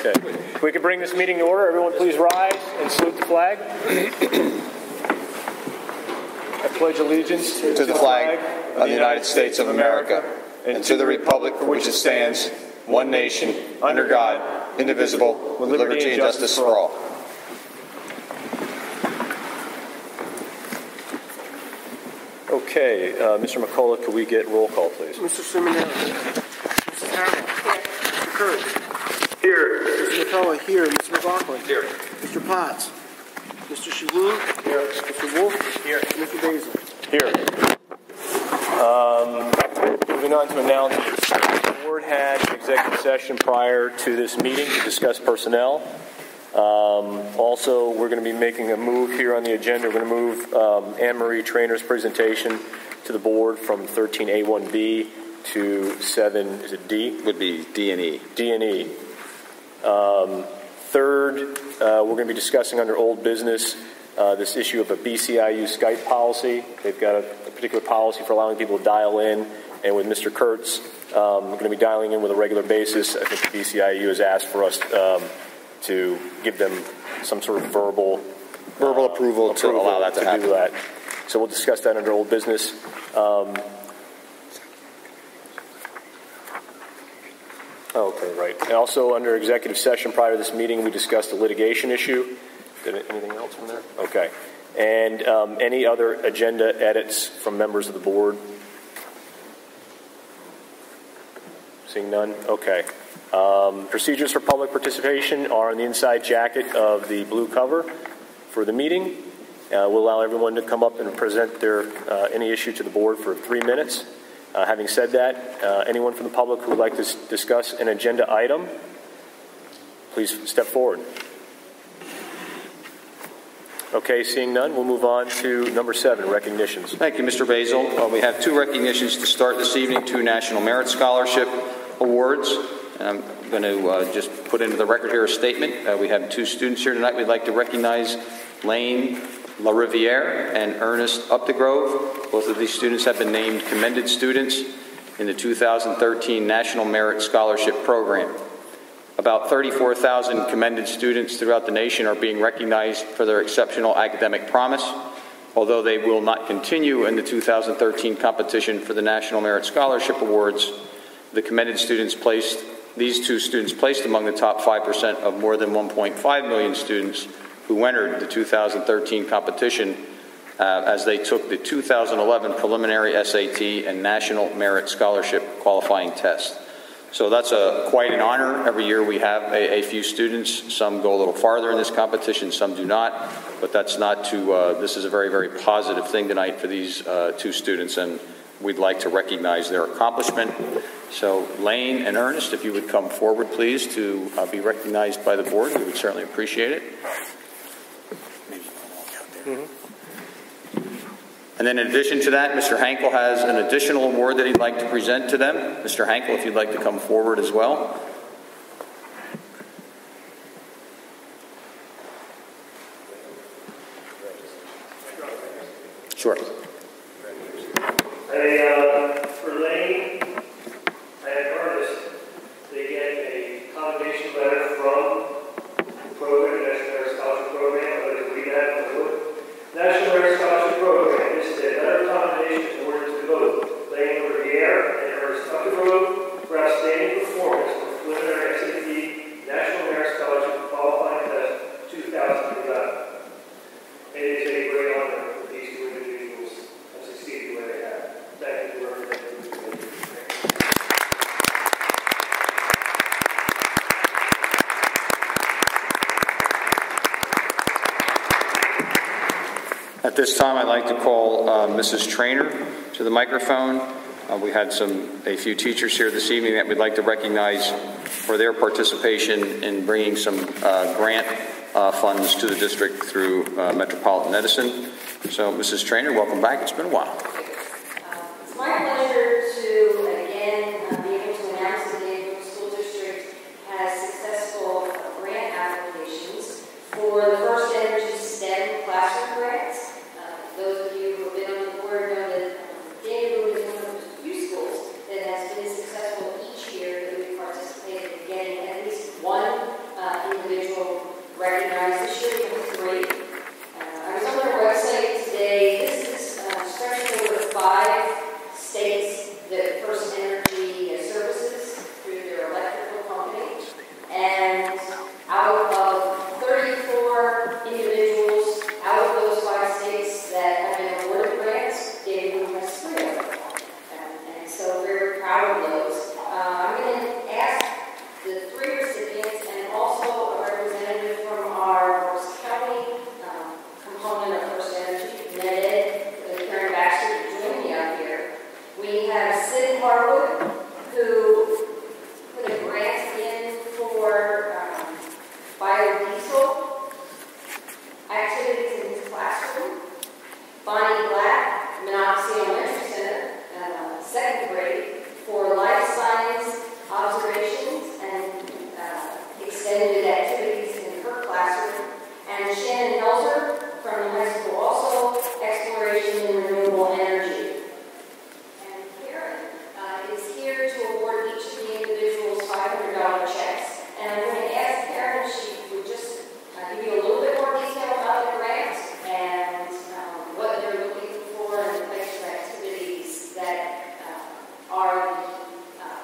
Okay. If we could bring this meeting to order, everyone please rise and salute the flag. I pledge allegiance to the flag of the United States of America and to the republic for which it stands, one nation, under God, indivisible, with liberty and justice for all. Okay, Mr. McCullough, could we get roll call, please? Mr. Simonelli. Mrs. Harrell. Mr. Kurtz. Here. Mr. McCullough here. Mr. McLaughlin. Here. Mr. Potts. Mr. Shalhoub. Here. Mr. Wolf. Here. And Mr. Basil. Here. Moving on to announcements. The board had an executive session prior to this meeting to discuss personnel. Also, we're going to be making a move here on the agenda. We're going to move Anne-Marie Trainor's presentation to the board from 13A1B to 7, is it D? Would be D and E. D and E. Third, we're going to be discussing under old business this issue of a BCIU Skype policy. They've got a particular policy for allowing people to dial in, and with Mr. Kurtz, we're going to be dialing in with a regular basis. I think the BCIU has asked for us to give them some sort of verbal approval to allow that to happen. Do that. So we'll discuss that under old business. Okay, right. And also under executive session prior to this meeting, we discussed the litigation issue. Anything else from there? Okay. And any other agenda edits from members of the board? Seeing none? Okay. Procedures for public participation are on the inside jacket of the blue cover for the meeting. We'll allow everyone to come up and present their any issue to the board for 3 minutes. Having said that, anyone from the public who would like to discuss an agenda item, please step forward. Okay, seeing none, we'll move on to number 7, recognitions. Thank you, Mr. Basil. We have 2 recognitions to start this evening, 2 National Merit Scholarship Awards. And I'm going to just put into the record here a statement. We have 2 students here tonight. We'd like to recognize Lane LaRiviere and Ernest Updegrove. Both of these students have been named commended students in the 2013 National Merit Scholarship Program. About 34,000 commended students throughout the nation are being recognized for their exceptional academic promise. Although they will not continue in the 2013 competition for the National Merit Scholarship Awards, the commended students these 2 students placed among the top 5% of more than 1.5 million students who entered the 2013 competition as they took the 2011 preliminary SAT and National Merit Scholarship qualifying test. So that's quite an honor. Every year we have a few students. Some go a little farther in this competition, some do not. But that's not to, this is a very, very positive thing tonight for these 2 students, and we'd like to recognize their accomplishment. So Lane and Ernest, if you would come forward, please, to be recognized by the board, we would certainly appreciate it. And then in addition to that, Mr. Hankel has an additional award that he'd like to present to them. Mr. Hankel, if you'd like to come forward as well. Sure. For Lane and Ernest, they get a commendation letter from the program, National Merit Scholarship Program. I'd like to read that if I would. National Merit Scholarship Program. This is a letter of commendation awarded to both Lane LaRiviere and Ernest Updegrove for outstanding performance for preliminary SAT National Merit Scholarship qualifying test 2011. It is a great honor for these 2 individuals to succeed the way they have. Thank you for representing me. At this time, I'd like to call Mrs. Trainor to the microphone. We had a few teachers here this evening that we'd like to recognize for their participation in bringing some grant funds to the district through Metropolitan Edison. So, Mrs. Trainor, welcome back. It's been a while. It's my pleasure to, again, be able to announce that the Danville School District has successful grant applications for the First Energy STEM classroom grants. Those of you who have been on the board know that Danville is one of the few schools that has been successful each year that we've participated in getting at least one recognized. This year we have 3. I was on their website today. This is stretching over 5 states that First Energy services through their electrical company. And out of 34 individuals out of those 5 states that have been awarded grants, David has 3 of them. And so we're very proud of those. I'm going to ask the 3 recipients and also a representative from our Berks County component of First Energy, Ned and Karen Baxter, to join me up here. We have Sid Harwood, who put a grant in for biodiesel activities in his classroom. Bonnie Black, Monocacy Elementary Center, 2nd grade, for life science observations and extended activities in her classroom. And Shannon Helzer from the high school, also exploration in renewable energy. And Karen is here to award each of the individuals $500 checks. And I'm going to ask Karen if she would just give you a little bit more detail about the grant and what they're looking for and the types of activities that are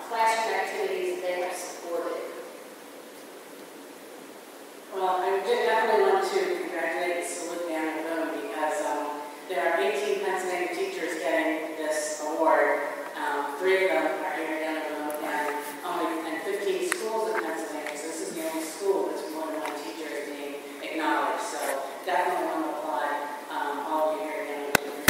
classroom activities that they have supported. Well, I definitely want to congratulate Salute Dan and Boone because there are 18 Pennsylvania teachers getting this award. 3 of them are here in Boone and 15 schools in Pennsylvania. So this is the only school that's more than 1 teacher is being acknowledged. So definitely want to applaud all of you here in Boone.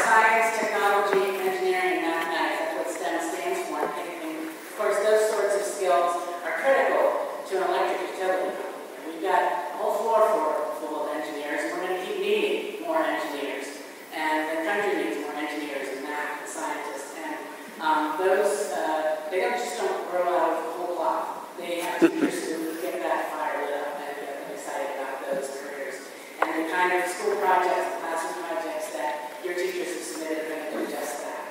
Science, technology, engineering, and mathematics, that's what STEM stands for. And of course, those sorts of skills are critical to an electric utility. We've got a whole floor full of engineers. We're going to keep needing more engineers. And the country needs more engineers and math and scientists. And they just don't grow out of the whole cloth. They have teachers who get that fire lit up and get them excited about those careers. And the kind of school projects, classroom projects that your teachers have submitted are going to do just that.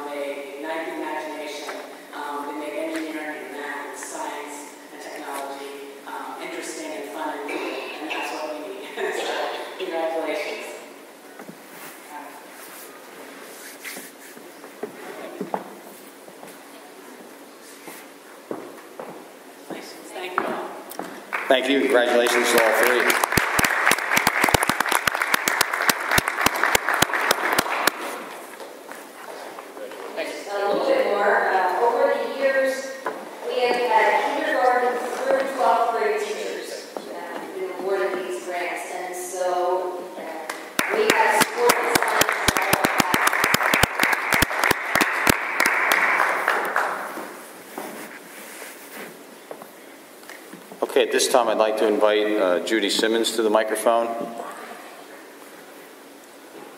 They ignite the imagination. They make engineering and math and science and technology interesting and fun and cool. And that's what we need. So, congratulations. Thank you all. Thank you. Congratulations to all 3. A little bit more. Over the years, we have had kindergarten through 12th grade teachers who been awarded these grants, and so we have supported science in all classes. Okay, at this time I'd like to invite Judy Simmons to the microphone.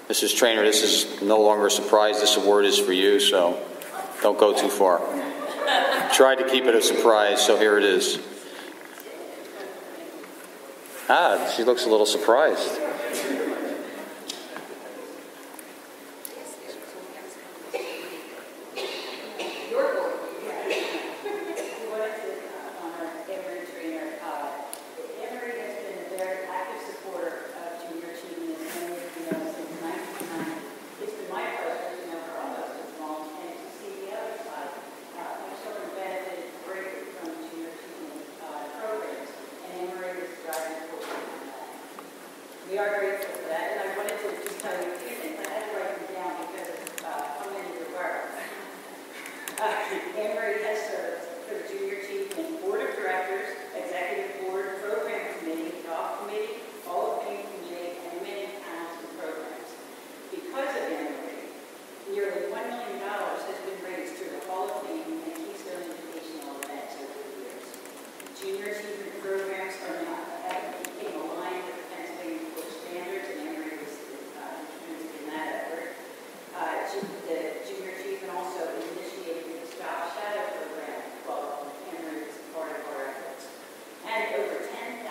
Mrs. Trainer, this is no longer a surprise. This award is for you, so don't go too far. Tried to keep it a surprise, so here it is. She looks a little surprised. We are grateful for that, and I wanted to just tell you a few things. I had to write them down because I'm in your work. Anne-Marie has served for the Junior Achievement Board of Directors, Executive Board, Program Committee, Golf Committee, Hall of Fame Committee, and many panels and programs. Because of Anne-Marie, nearly $1 million has been raised through the Hall of Fame and Keystone Educational events over the years. Junior Achievement programs are now became aligned with Pennsylvania Core standards, and Anne-Marie was introduced in that effort. The Junior Achievement also initiated the Stop Shadow program, while Anne-Marie was part of our efforts. And over 10,000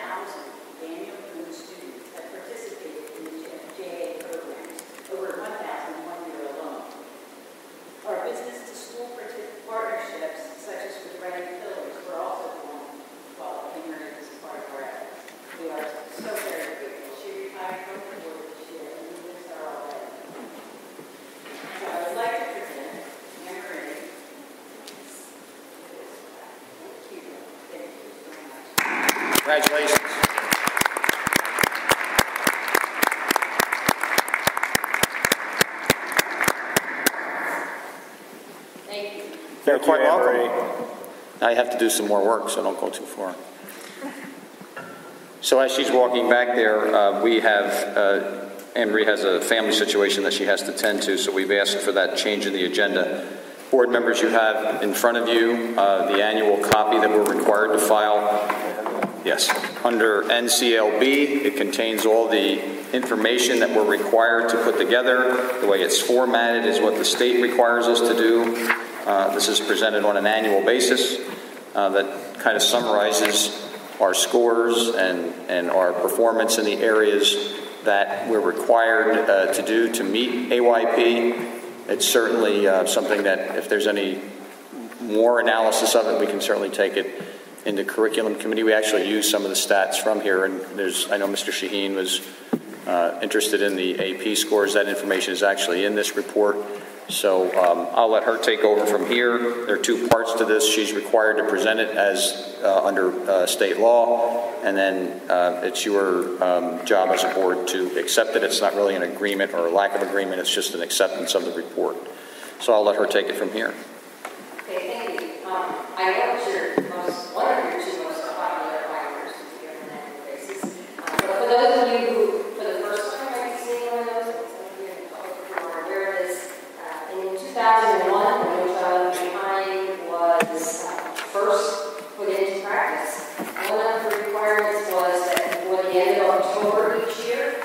Daniel Boone students have participated in the JA programs, over 1,000 in 1 year alone. Our business to school partnerships Congratulations. Thank you. You're quite Anne welcome. Marie. Now you have to do some more work, so don't go too far. So as she's walking back there, we have, Anne Marie has a family situation that she has to tend to, so we've asked for that change in the agenda. Board members, you have in front of you the annual copy that we're required to file. Yes, under NCLB, it contains all the information that we're required to put together. The way it's formatted is what the state requires us to do. This is presented on an annual basis that kind of summarizes our scores and our performance in the areas that we're required to do to meet AYP. It's certainly something that if there's any more analysis of it, we can certainly take it into curriculum committee. We actually use some of the stats from here, and I know Mr. Shaheen was interested in the AP scores. That information is actually in this report. So I'll let her take over from here. There are two parts to this. She's required to present it as under state law, and then it's your job as a board to accept it. It's not really an agreement or a lack of agreement. It's just an acceptance of the report. So I'll let her take it from here. Okay, thank you. I know it's one of your two most popular fighters here on an annual basis. But for those of you who, for the first time, might be seeing one of those, some of you in the public who are aware of this, in 2001, when No Child Left Behind was first put into practice, one of the requirements was that before the end of October each year,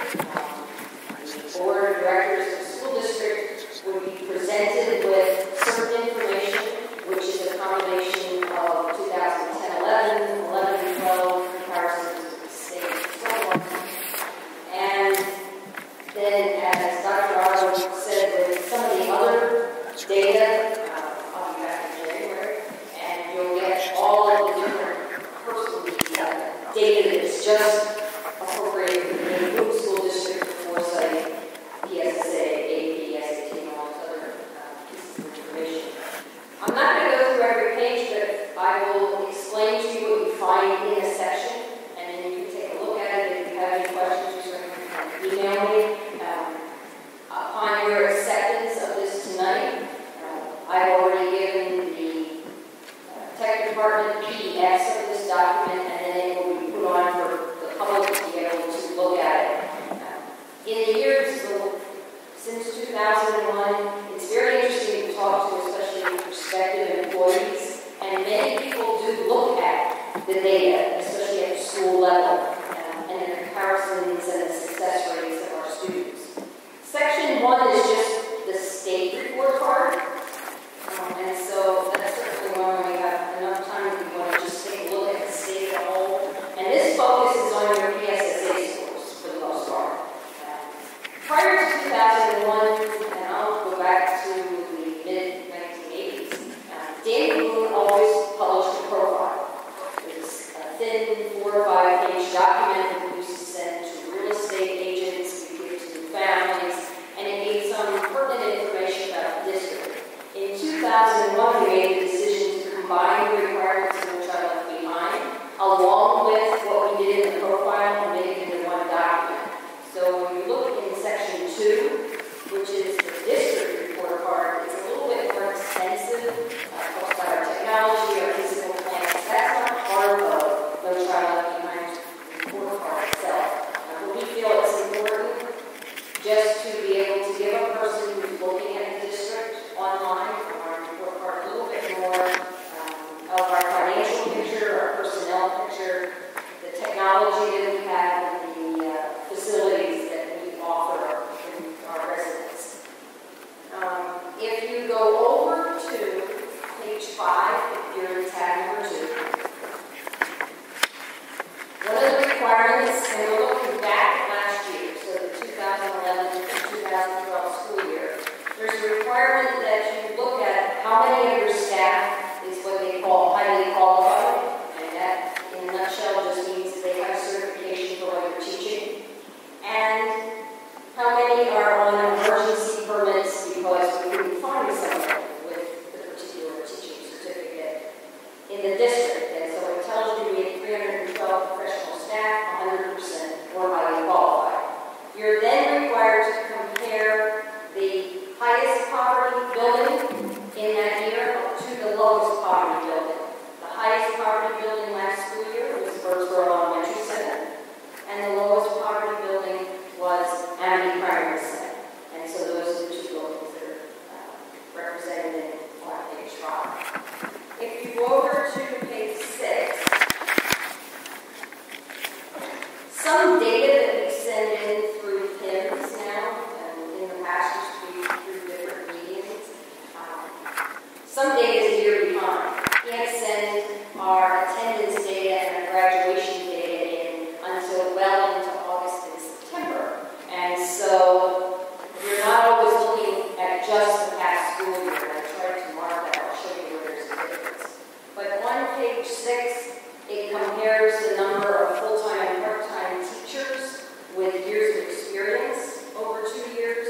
the board of directors of the school district would be presented with certain information, which is a combination of 2010-11, 11-12 comparisons to the state and so on. And then, as Dr. Otto said, with some of the other data, I'll be back in January, and you'll get all of the different personal data that's just appropriated in the school district for foresight, PSSA, AP, SAT, and all those other pieces of information. I'm not going to go through every page, but I will explain to you what you find in a section, and then you can take a look at it. If you have any questions, just email me. Upon your acceptance of this tonight, I've already given the tech department PDFs of this document, and then it will be put on for the public to be able to look at it. In the years since 2001, it's very interesting to talk to, especially prospective employees, and many people do look at the data, especially at the school level, and the comparisons and the success rates of our students. Section 1 is just the state report card, and so that's certainly one where we have enough time if you want to just take a look at the state as a whole. And this focuses on your PSSA scores for the most part. Prior to 2001, and I'll go back to the mid-1980s, Danny Boone always published a profile. It was a thin 4 or 5 page document that we used to send to real estate agents, we give to families, and it gave some pertinent information about the district. In 2001, we made the decision to combine the requirements of No Child Left Behind, along with what we did in the profile, and make it into one document. So when you look in section 2, which is the district report card, it's a little bit more extensive. Talks about our technology, our physical plans. That's not part of No Child Left Behind's report card itself. But we feel it's important just to be able to give a person who's looking at the district online from our report card a little bit more of our financial picture, our personnel picture, the technology that we have, and the facilities that we offer our residents. If you go over to page 5, if you're in tab number 2, one of the requirements, and we're looking back at last year, so the 2011 to 2012 school year, there's a requirement that you look at how many of your staff is what they call highly qualified, and that in a nutshell just means that they have certification for what they're teaching, and how many are on emergency permits because we couldn't find someone with the particular teaching certificate in the district. And so it tells you we had 312 professional highest poverty building in that year to the lowest poverty building. The highest poverty building last school year was Birdsboro Elementary Center, and the lowest poverty building was Amity Primary Center. And so those are the two buildings that are represented on page 5. If you go over to page 6, some data that we send in through PIMS now, and in the past used to be through different mediums. Some data is a year behind. We can't send our attendance data and our graduation data in until well into August and September. And so we're not always looking at just the past school year. And I tried to mark that. I'll show you where there's a difference. But on page 6, it compares the number of full-time and part-time teachers with years of experience over 2 years.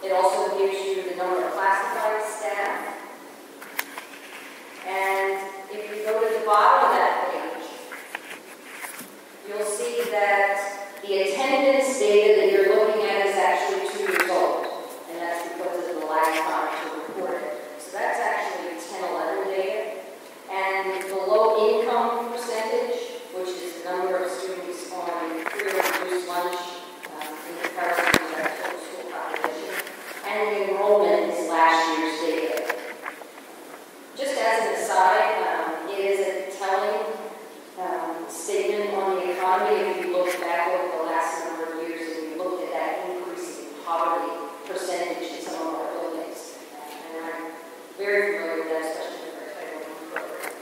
It also gives you the number of classified staff. And if you go to the bottom of that page, you'll see that the attendance data that you're looking at is actually 2 years old. And that's because of the lag time to report it. So that's actually 10-11 data. And the low income percentage, which is the number of students on free or reduced lunch in comparison to their total school population, and the enrollment is last year's data. Just as an aside, it is a telling statement on the economy if you look back over the last number of years and you look at that increase in poverty percentage in some of our buildings. And I'm very familiar with that, especially with our Title I program.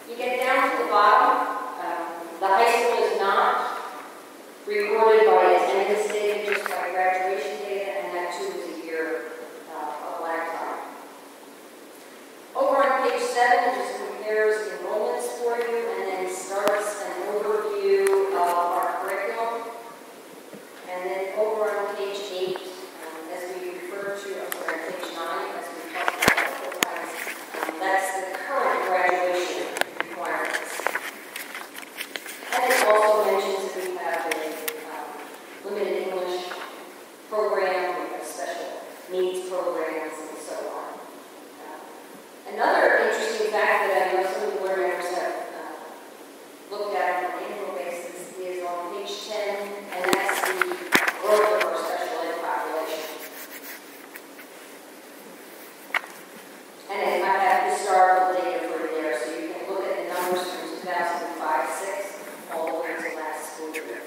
You get down to the bottom, the high school is not recorded by attendance data, just by graduation data, and that too is a year of lag time. Over on page 7, it just compares enrollments for you and then starts an overview of our curriculum. And then over on page 8, as we refer to, page 9, as we talked about a couple times, that's the current graduation requirements. And it also mentions that we have a limited English program, we have special needs programs, and so on. Another interesting fact that I know some of the board members have looked at on an annual basis is on page 10, and that's the growth of our special ed population. And I have historical data for you there, so you can look at the numbers from 2005-6 all the way to last school year.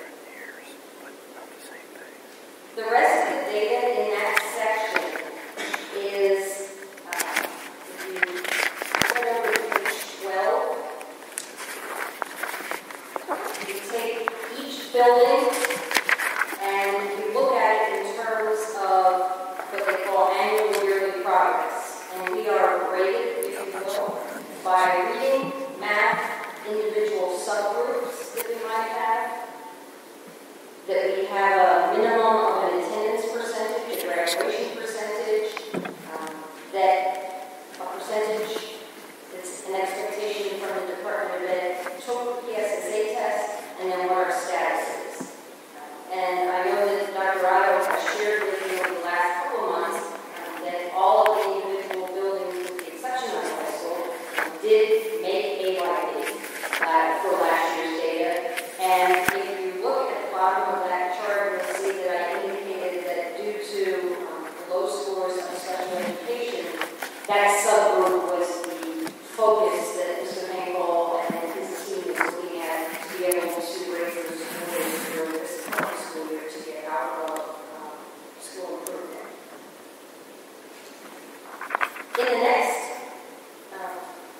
The rest of the data in that section is, if you head over to page 12, you take each building and you look at it in terms of what they call annual yearly progress. And we are graded, if you will, by reading, math, individual subgroups that we might have, that we have a minimum of an attendance percentage, a graduation percentage, that a percentage that's an expectation from the Department of Ed took the PSSA test, and then what our status is. And I know that Dr. Otto has shared with you over the last couple of months that all of the individual buildings, with the exception of high school, did make AYP for last year's data. And if you look at the bottom of that chart, you'll see that I indicated that due to the low scores on special education, that subgroup was the focus that Mr. Hankel and his team is looking at to be able to raise those scores for this school year to get out of school improvement. In the next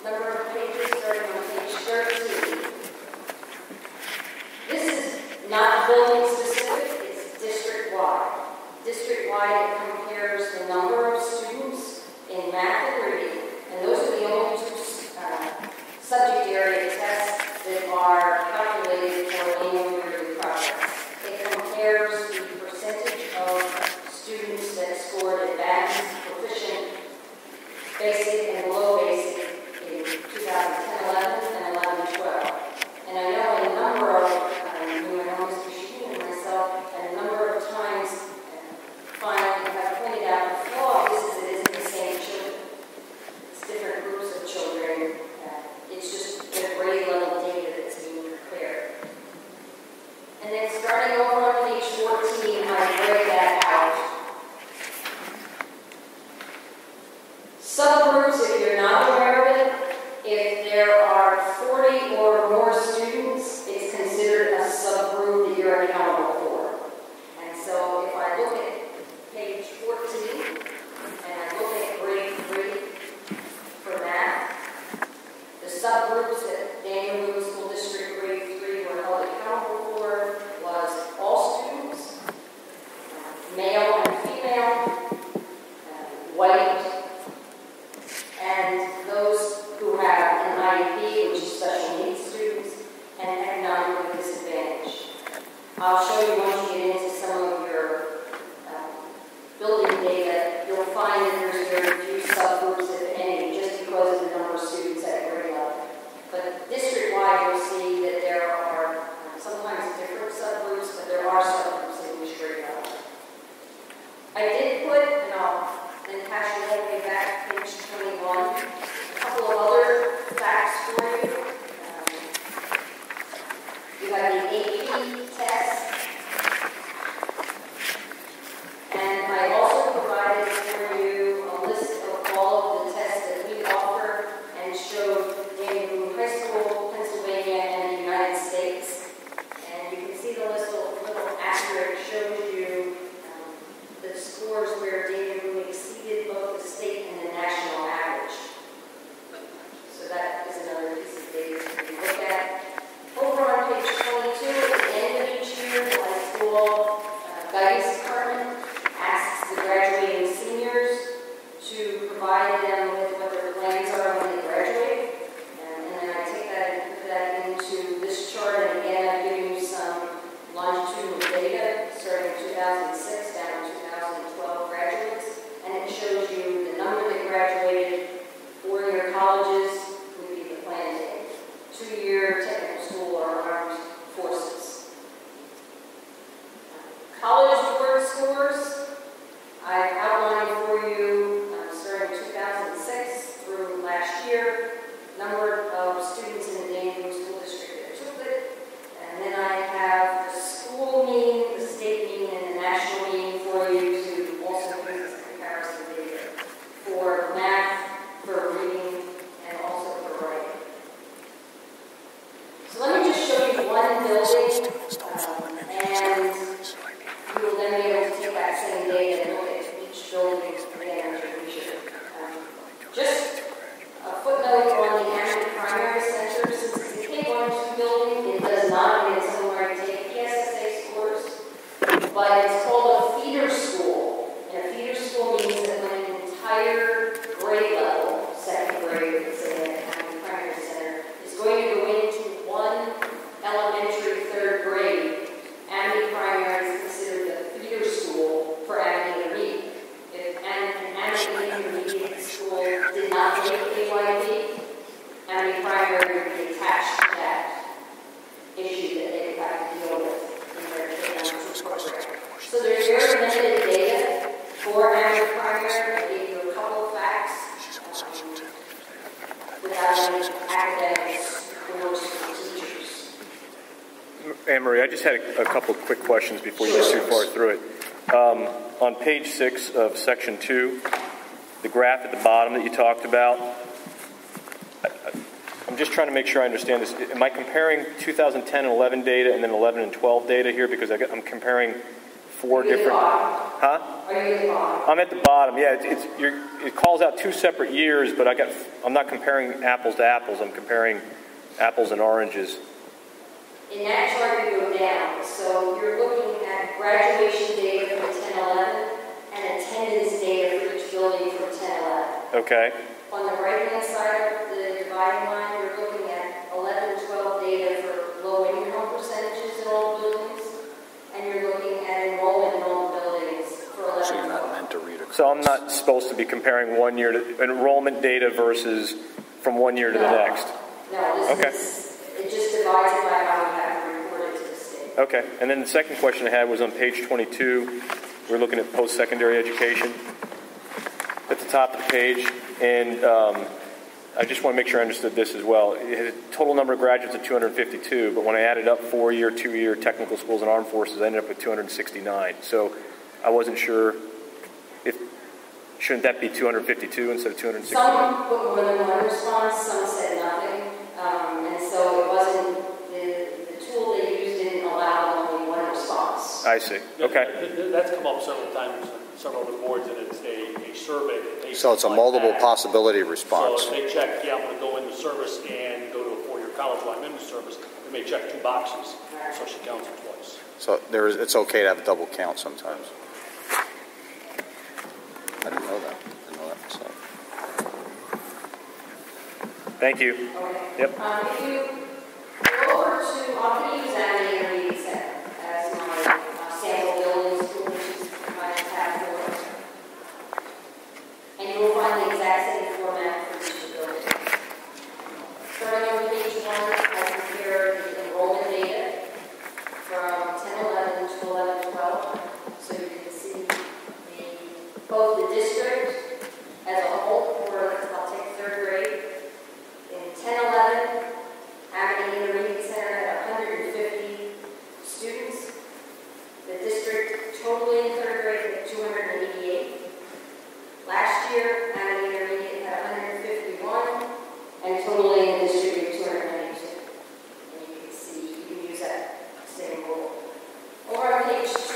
number of pages, starting on page 13, this is not building specific, it's district-wide. District-wide, it compares the number of students in math and reading, and those are the only two subject area tests that are calculated for annual yearly progress. It compares the percentage of students that scored advanced, proficient, basic, and below basic in 2010-11 and 11-12. And I know a number of, you know, Mr. Sheen and myself, and a number of times, finally have pointed out the flaw. This is an Subgroups, if you're not aware of it, if there are 40 or more students, it's considered a subgroup that you're accountable for. And so if I look at page 14, and I look at grade 3 for math, the subgroups that Daniel Boone School District grade 3 were held accountable for was all students, male and female, white, and those who have an IEP, which is special needs students, and economically disadvantaged. I'll show you once you get into some of your building data, you'll find that there's very few subgroups, if any, just because of the number of students at grade level. But district-wide, you'll see that there are sometimes different subgroups, but there are subgroups at each grade level. I did put, and I'll then pass you all the way back, page 21, a couple of other facts for you. You have the AP test, and I also provided for you a list of all of the tests that we offer and showed Daniel Boone High School, Pennsylvania, and the United States. And you can see the list, a little asterisk shows you the scores where Daniel Boone exceeded both the state and the national average. So that is another piece of data to look at. Over on page 22, at the end of each year, the high school guidance department asks the graduating seniors to provide them with what their plans are when they graduate. And then I take that and put that into this chart. And again, I've given you some longitudinal data starting in 2006 down to 2012 graduates. And it shows you the number that graduated, 4-year colleges would be the plan date, 2-year technical school or armed forces. College board scores, I've outlined for you starting 2006 through last year, number of students in the Daniel Boone School District that took it, and then I have the school mean, the state mean, and the national mean for you to also use as comparison data for math, for reading, and also for writing. So let me just show you one building, and you will then be able to take that same data and look at each building again as you wish. Just a footnote on the Amity Primary Center. Since it's a K-1-2 building, it does not get somewhere to take PSSA scores, but it's called a feeder school. And a feeder school means that when an entire grade level, second grade, let's say at Amity Primary Center, is going to go into one elementary third grade, Amity Primary is considered a feeder school for Amity Intermediate. If an Amity Intermediate school did not make AYP, Amity Primary would be attached to that issue that they would have to deal with in their K-1-2 program. So there's very limited data for Amity Primary. I gave you a couple of facts without any academics or teachers. Anne-Marie, I just had a couple of quick questions before you get too far through it. On page 6 of section 2, the graph at the bottom that you talked about, I'm just trying to make sure I understand this. Am I comparing 2010 and 11 data and then 11 and 12 data here? Because I'm comparing 4 different... Huh? Are you at the bottom? I'm at the bottom. Yeah, it calls out 2 separate years, but I'm not comparing apples to apples. I'm comparing apples and oranges. In that chart, you go down. So you're looking at graduation data for 10-11 and attendance data for each building for 10-11. Okay. On the right-hand side of the dividing line, you're looking at 11-12 data for low-income percentages in all buildings, and you're looking at enrollment in all buildings for 11-12. So you're not meant to read it. So I'm not supposed to be comparing 1 year to enrollment data versus from 1 year to the next? No, it just divides it by how you have to report it to the state. Okay. And then the second question I had was on page 22. We're looking at post-secondary education at the top of the page. And I just want to make sure I understood this as well. It had a total number of graduates of 252, but when I added up 4-year, 2-year technical schools and armed forces, I ended up with 269. So I wasn't sure Shouldn't that be 252 instead of 260? Some put more than one response, some said nothing, and so it wasn't, the tool they used didn't allow only one response. I see. Okay. That's come up several times on several of the boards, and it's a survey. So it's a multiple possibility response. So if they check, yeah, I'm going to go into service and go to a four-year college while I'm in the service, they may check 2 boxes, so she counts it twice. So it's okay to have a double count sometimes. I didn't know that. So. Thank you. Okay. Yep. If you go over to, I'm going to use that intermediate center as my sample building school, which is my tab for. And you will find the exact same format for each building. Starting on page 1, I compare the enrollment data from 10-11 to 11-12, so you can see both the district as a whole, or I'll take 3rd grade. In 10-11, Amity Intermediate Center had 150 students. The district totally in 3rd grade had 288. Last year, Amity Intermediate had 151, and totally in the district 292. And you can see, you can use that same rule. Over on page 2,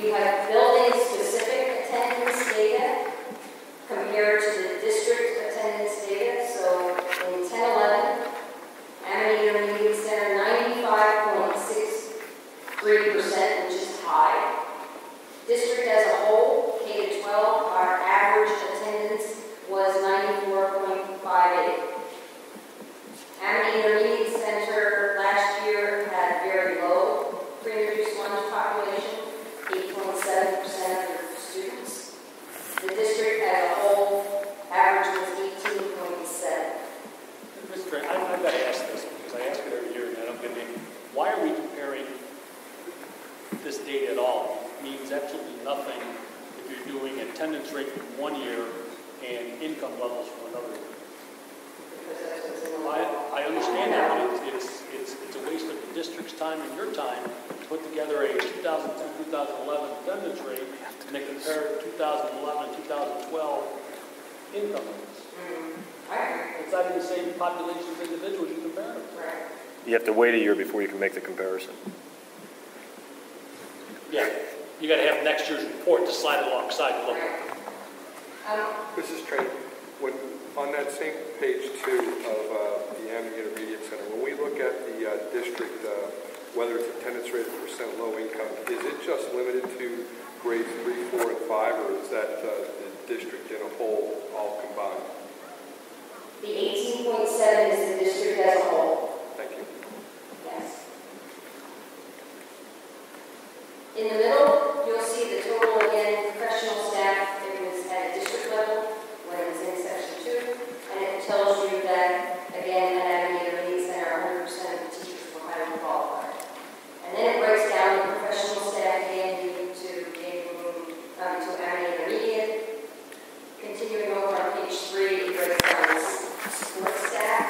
you have building-specific attendance data compared to the district attendance data. So in 10-11, Amity Intermediate Center, 95.63%, which is high. District as a whole, K-12, our average attendance was 94.58. Amity Intermediate Center last year had very low pre-introduced lunch population, 8.7% of their students. The district as a whole average was 18.7. Mr. Gray, I've got to ask this because I ask it every year, and I don't get it. Why are we comparing this data at all? It means absolutely nothing if you're doing attendance rate from one year and income levels from another year. I understand that, but it's a waste of the district's time and your time to put together a 2010-2011 attendance rate and then compare 2011 and 2012 income levels. It's not even the same population of individuals you compare them to. You have to wait a year before you can make the comparison. Yeah, you got to have next year's report to slide alongside to look at. Mrs. Train, on that same page 2 of the Amity Intermediate Center, when we look at the district, whether it's attendance rate or percent low income, is it just limited to grades 3, 4, and 5, or is that the district in a whole all combined? The 18.7 is the district as a whole. Thank you. Yes. In the middle, you'll see the total, again, professional staff. It was at a district level when it was in section 2, and it tells you that, again, at Amity Intermediate Center, 100% of the teachers were highly qualified. And then it breaks down the professional staff again to Amity Intermediate. Continuing over on page 3, it breaks down the support staff.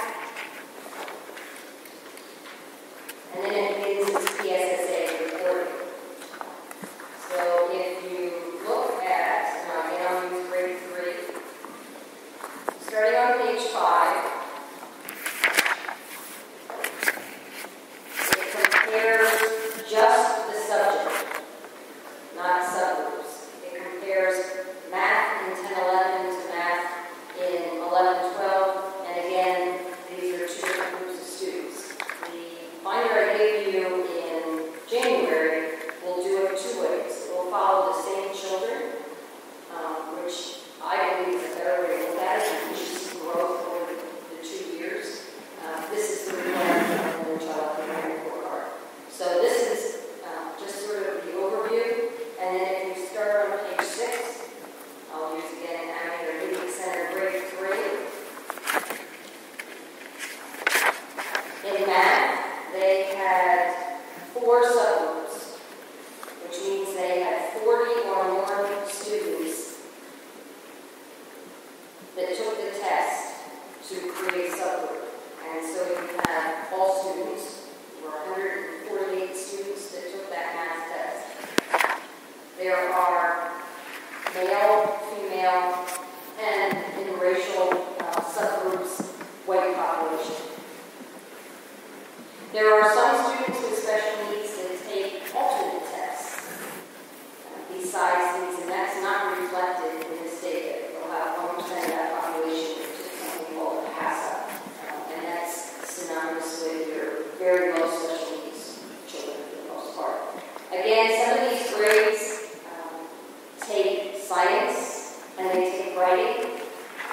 and they take writing.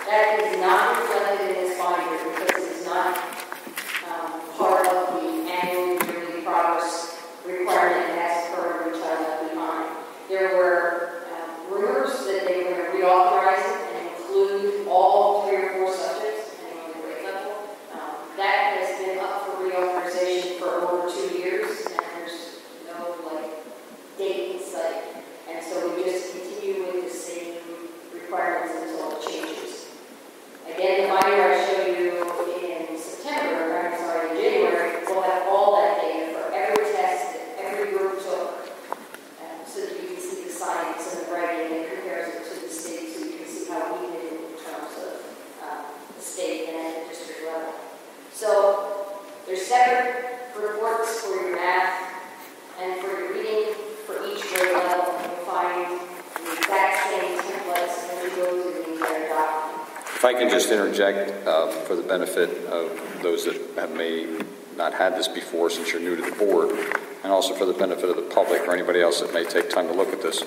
That is not reflected in this binder because it is not part of the annual yearly progress requirement as per every child left behind. There were rumors that they were going to reauthorize it and include all 3 or 4 subjects, depending on the grade level. That has been up for reauthorization for over 2 years, and there's no date in sight. And so we just continue with the same requirements until it changes. Again, the binder I showed you in January, will have all that data for every test that every group took, so that you can see the science and the writing and compares it to the state, so you can see how we did in terms of the state and at the district level. So there's separate reports for your math and for your reading for each grade level. You'll find the exact same templates as you go through the entire document. If I can just interject for the benefit of those that may not had this before, since you're new to the board, and also for the benefit of the public or anybody else that may take time to look at this,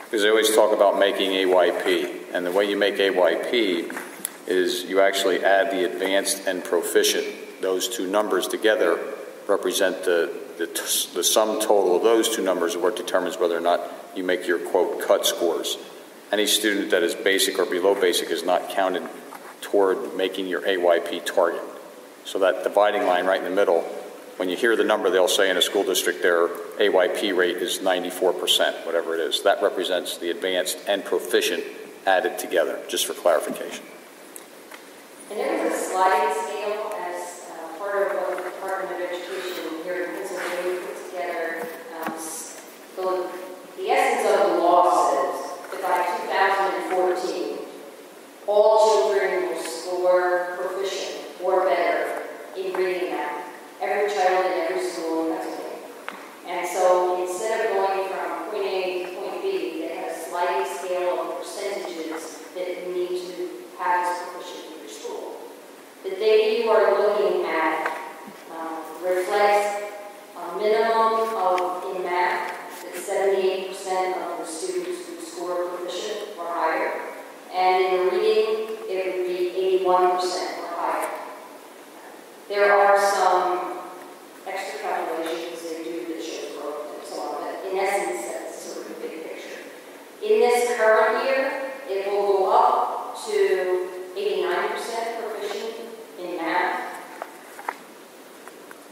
because they always talk about making AYP, and the way you make AYP is you actually add the advanced and proficient. Those 2 numbers together represent the sum total of those 2 numbers of what determines whether or not you make your, quote, cut scores. Any student that is basic or below basic is not counted toward making your AYP target. So that dividing line right in the middle, when you hear the number, they'll say in a school district their AYP rate is 94%, whatever it is. That represents the advanced and proficient added together, just for clarification. And there was a sliding scale as part of what the Department of Education here in Pennsylvania put together. The essence of the law says that by 2014, all children will score proficient or better in reading math. Every child in every school in Pennsylvania. And so instead of going from point A to point B, they have a sliding scale of percentages that you need to have as proficient in your school. The data you are looking at reflects a minimum of, in math, that 78% of the students who score proficient or higher. And in reading, it would be 81% or higher. There are some extra calculations they do that show growth and so on, but in essence, that's sort of the big picture. In this current year, it will go up to 89% proficient in math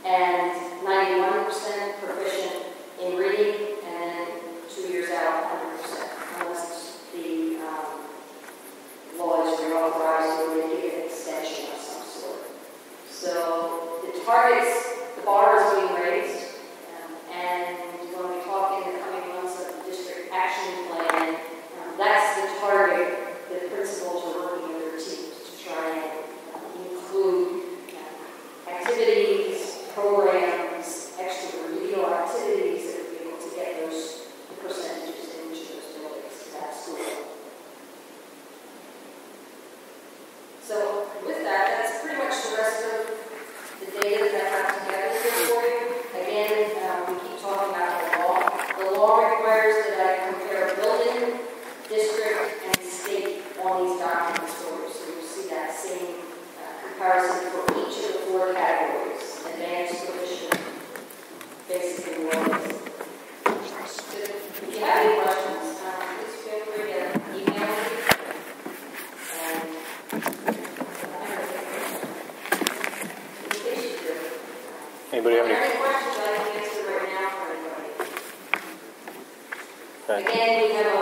and 91% proficient in reading, and then 2 years out, 100%, unless the law is reauthorized or they give an extension of some sort. So the targets, the bar is being raised, and when we talk in the coming months of the district action plan, that's the target that principals are working with their teams to try and include activities, programs, extra remedial activities that will be able to get those percentages in each of those buildings to that school. So with that, that's pretty much the rest of the data that I have together here for you. Again, we keep talking about the law. The law requires that I compare building, district, and state on these documents for you. So you see that same comparison for each of the 4 categories: advanced, proficient, basic, and lowest. If you have any questions, please feel free to email me. Anybody have any questions I can answer right now for anybody? Okay. Again, we have a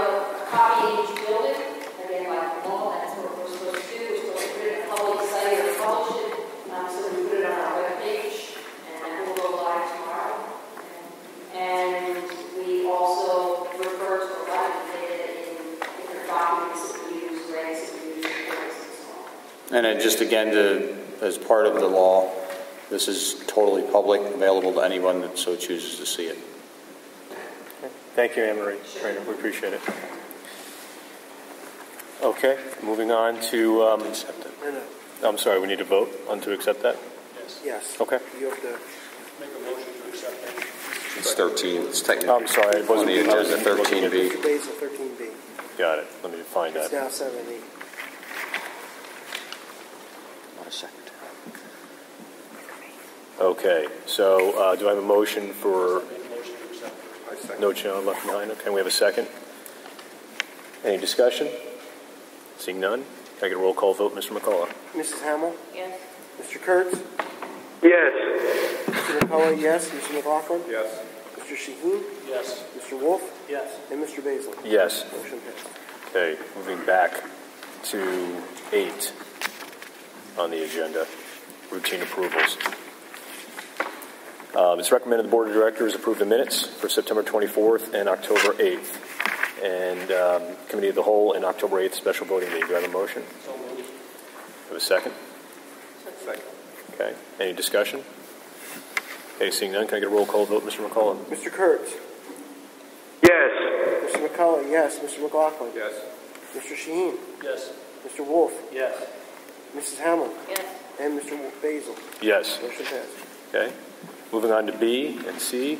copy in each building. Again, by law, that's what we're supposed to do. We're supposed to put it in a public site or publish it. So we put it on our webpage, and that will go live tomorrow. And we also refer to a lot of data in different documents that we use, grants that we use, reports, and so on. And then just again, as part of the law, this is totally public, available to anyone that so chooses to see it. Okay. Thank you, Anne-Marie. Trainer, we appreciate it. Okay, moving on to... Accept it. I'm sorry, we need to vote on to accept that? Yes. Yes. Okay. You have to. Make a motion to accept that. It's 13. It's technically I'm sorry, it wasn't on the agenda, 13B. Mr. Basil, 13B. Got it. Let me find It's that. now 70. One second. Okay, so do I have a motion for Make a motion to accept. I second. no child left behind? Okay, we have a second. Any discussion? Seeing none, can I get a roll call vote, Mr. McCullough? Mrs. Hamill? Yes. Mr. Kurtz? Yes. Mr. McCullough, yes. Mr. McLaughlin? Yes. Mr. Shaheen? Yes. Mr. Wolf? Yes. And Mr. Basil? Yes. Motion passed. Okay, moving back to 8 on the agenda, routine approvals. It's recommended the Board of Directors approve the minutes for September 24th and October 8th, and Committee of the Whole and October 8th special voting meeting. Do I have a motion? So moved. Have a second? Second. Okay. Any discussion? Okay, seeing none, can I get a roll call vote, Mr. McCullough? Mr. Kurtz? Yes. Mr. McCullough, yes. Mr. McLaughlin? Yes. Mr. Shaheen? Yes. Mr. Wolf? Yes. Mrs. Hamill? Yes. And Mr. Basil? Yes. Motion passed. Okay. Moving on to B and C.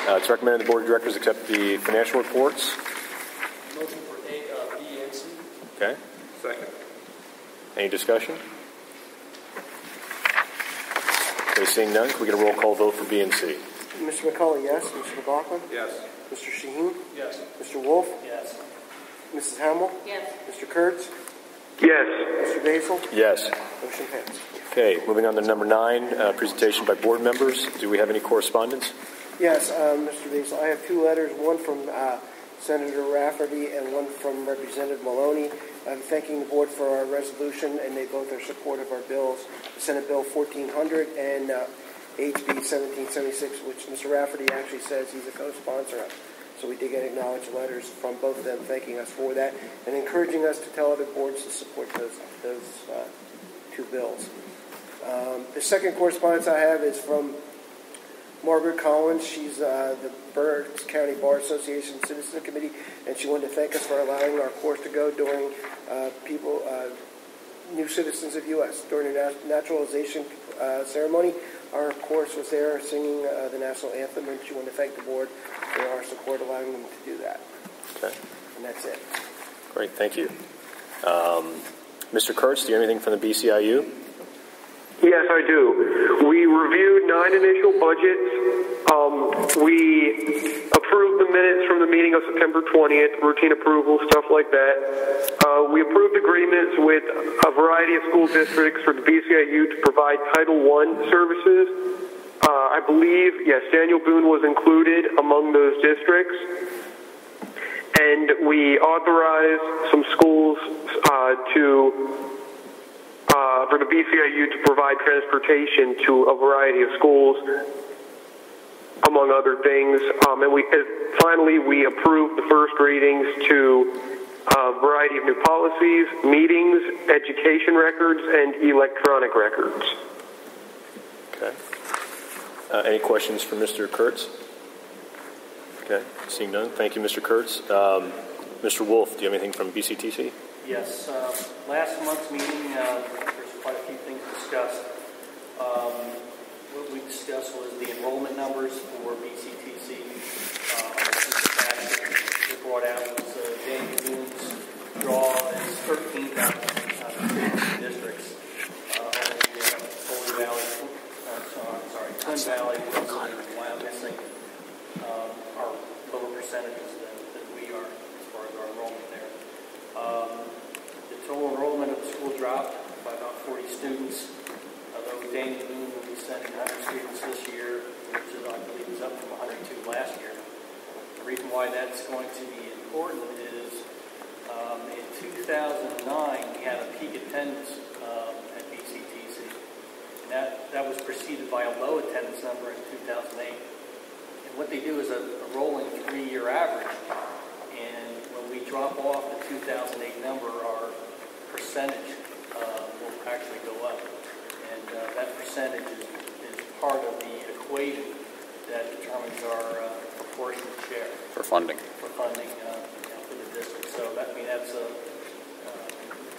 It's recommended the Board of Directors accept the financial reports. Motion for A, B, and C. Okay. Second. Any discussion? Okay, seeing none, can we get a roll call vote for B and C? Mr. McCullough, yes. Mr. McLaughlin? Yes. Mr. Shaheen? Yes. Mr. Wolf? Yes. Mrs. Hamill? Yes. Mr. Kurtz? Yes. Mr. Basil? Yes. Motion passed. Okay, moving on to number 9, presentation by board members. Do we have any correspondence? Yes, Mr. Basil, I have two letters, one from Senator Rafferty and one from Representative Maloney. I'm thanking the board for our resolution, and they both are supportive of our bills, Senate Bill 1400 and HB 1776, which Mr. Rafferty actually says he's a co-sponsor of. So we did get acknowledged letters from both of them thanking us for that and encouraging us to tell other boards to support those two bills. The second correspondence I have is from Margaret Collins. She's the Burns County Bar Association Citizen Committee, and she wanted to thank us for allowing our course to go during new citizens of U.S. during the naturalization ceremony. Our course was there singing the national anthem, and she wanted to thank the board for our support allowing them to do that. Okay. And that's it. Great, thank you. Mr. Kurtz, do you have anything from the BCIU? Yes, I do. We reviewed 9 initial budgets. We approved the minutes from the meeting of September 20th, routine approval, stuff like that. We approved agreements with a variety of school districts for the BCIU to provide Title I services. I believe, yes, Daniel Boone was included among those districts. And we authorized some schools for the BCIU to provide transportation to a variety of schools, among other things. And finally, we approved the first readings to a variety of new policies, meetings, education records, and electronic records. Okay. Any questions for Mr. Kurtz? Okay, seeing none. Thank you, Mr. Kurtz. Mr. Wolf, do you have anything from BCTC? Yes. Last month's meeting, there's quite a few things discussed. What we discussed was the enrollment numbers for BCTC. We brought out was James Boone's draw is 13,000 districts. Holy Valley, Twin Valley, while missing our lower percentages than we are as far as our enrollment there. The total enrollment of the school dropped by about 40 students, although Daniel Boone will be sending 100 students this year, which is, I believe, is up from 102 last year. The reason why that's going to be important is in 2009 we had a peak attendance at BCTC, and that was preceded by a low attendance number in 2008. And what they do is a rolling 3-year average, and when we drop off the 2008 number, our percentage will actually go up. And that percentage is part of the equation that determines our proportionate share. For funding. For funding for the district. So that's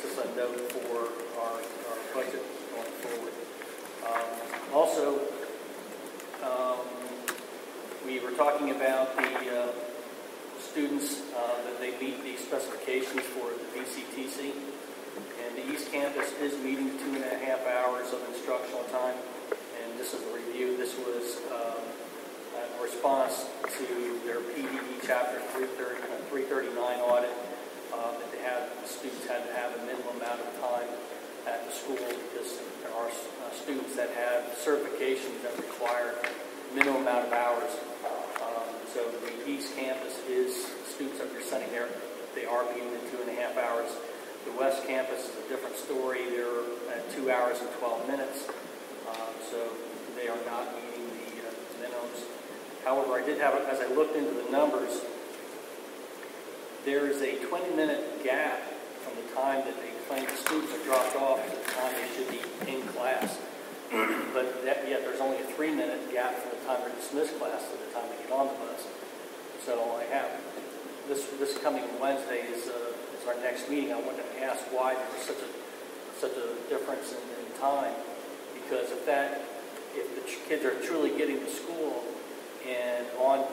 just a note for our budget going forward. Also, we were talking about the students that they meet the specifications for the BCTC. And the East Campus is meeting 2.5 hours of instructional time. And this is a review. This was a response to their PDE Chapter 339 audit that they had. The students had to have a minimum amount of time at the school because there are students that have certifications that require minimum amount of hours. So the East Campus is students that they're sending there. They are meeting in 2.5 hours. The West Campus is a different story. They're at 2 hours and 12 minutes. So they are not meeting the minimums. However, I did have, as I looked into the numbers, there is a 20-minute gap from the time that they claim the students are dropped off to the time they should be in class. But yet there's only a 3-minute gap from the time they dismiss class to the time they get on the bus. So I have this coming Wednesday is our next meeting. I wanted to ask why there was such a difference in time, because if the kids are truly getting to school and on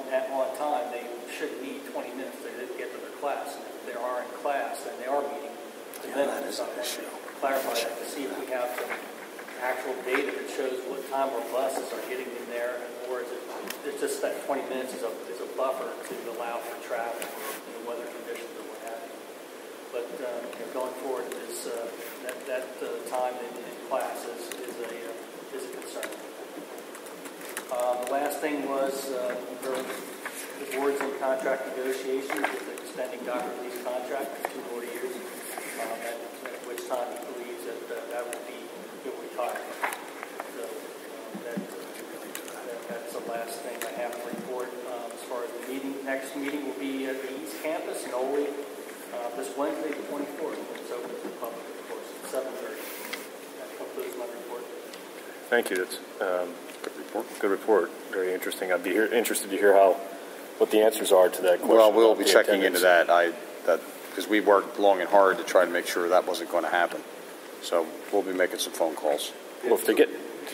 time, they should need 20 minutes to get to their class. And if they are in class, then they are meeting the minimums. I want to clarify that to see if we have some actual data that shows what time our buses are getting in there, or is it's just that 20 minutes is a buffer to allow for traffic or weather conditions or what have you. But going forward, that time in class is a concern. The last thing was the board's in contract negotiations with extending Dr. Lee's contract for 2 more years, at which time he believes that would be retired. So that's the last thing I have to report as far as the meeting. Next meeting will be at the East Campus in Ole this Wednesday, the 24th. It's open to the public, of course, at 7:30. That concludes my report. Thank you. That's good report. Very interesting. I'd be interested to hear what the answers are to that question. Well, we'll be checking into that. Because we worked long and hard to try to make sure that wasn't going to happen. So we'll be making some phone calls. Well, if they're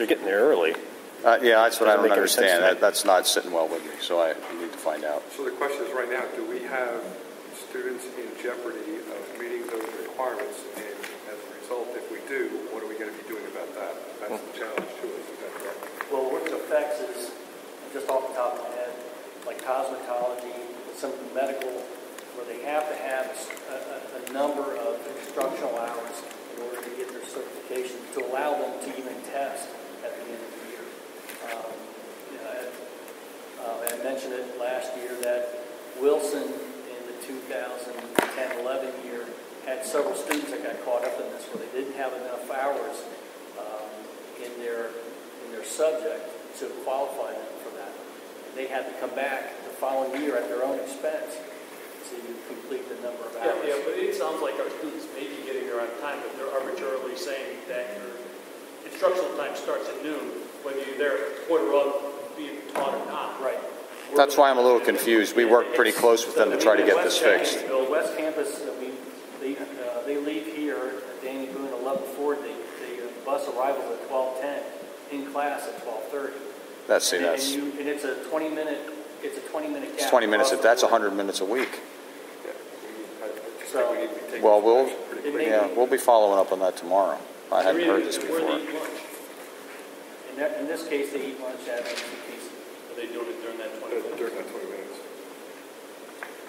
getting there early. Yeah, that's what I don't understand. That's not sitting well with me. So I need to find out. So the question is right now, do we have students in jeopardy of meeting those requirements? And as a result, if we do, what are we going to be doing about that? That's the challenge to us. Is that correct? Well, what it affects is, just off the top of my head, like cosmetology, some medical, where they have to have a number of instructional hours in order to get their certification to allow them to even test at the end of the year. I mentioned it last year that Wilson in the 2010-11 year had several students that got caught up in this where they didn't have enough hours in their subject to qualify them for that. And they had to come back the following year at their own expense to complete the number of hours. Yeah, but it sounds like our students may be getting there on time, but they're arbitrarily saying that your instructional time starts at noon, whether you're there at quarter of being taught or not. Right. That's why I'm a little confused. We work pretty close with them to try to get this fixed. The West Campus, they leave here at Danny Boone 11:40. The bus arrival at 12:10. In class at 12:30. And it's a 20-minute. It's a 20-minute gap. It's 20 minutes. That's 100 minutes a week. So, well, we'll be following up on that tomorrow. I hadn't heard this before. In this case, they eat lunch at MCPC. Are they doing it during that 20 minutes? During that 20 minutes.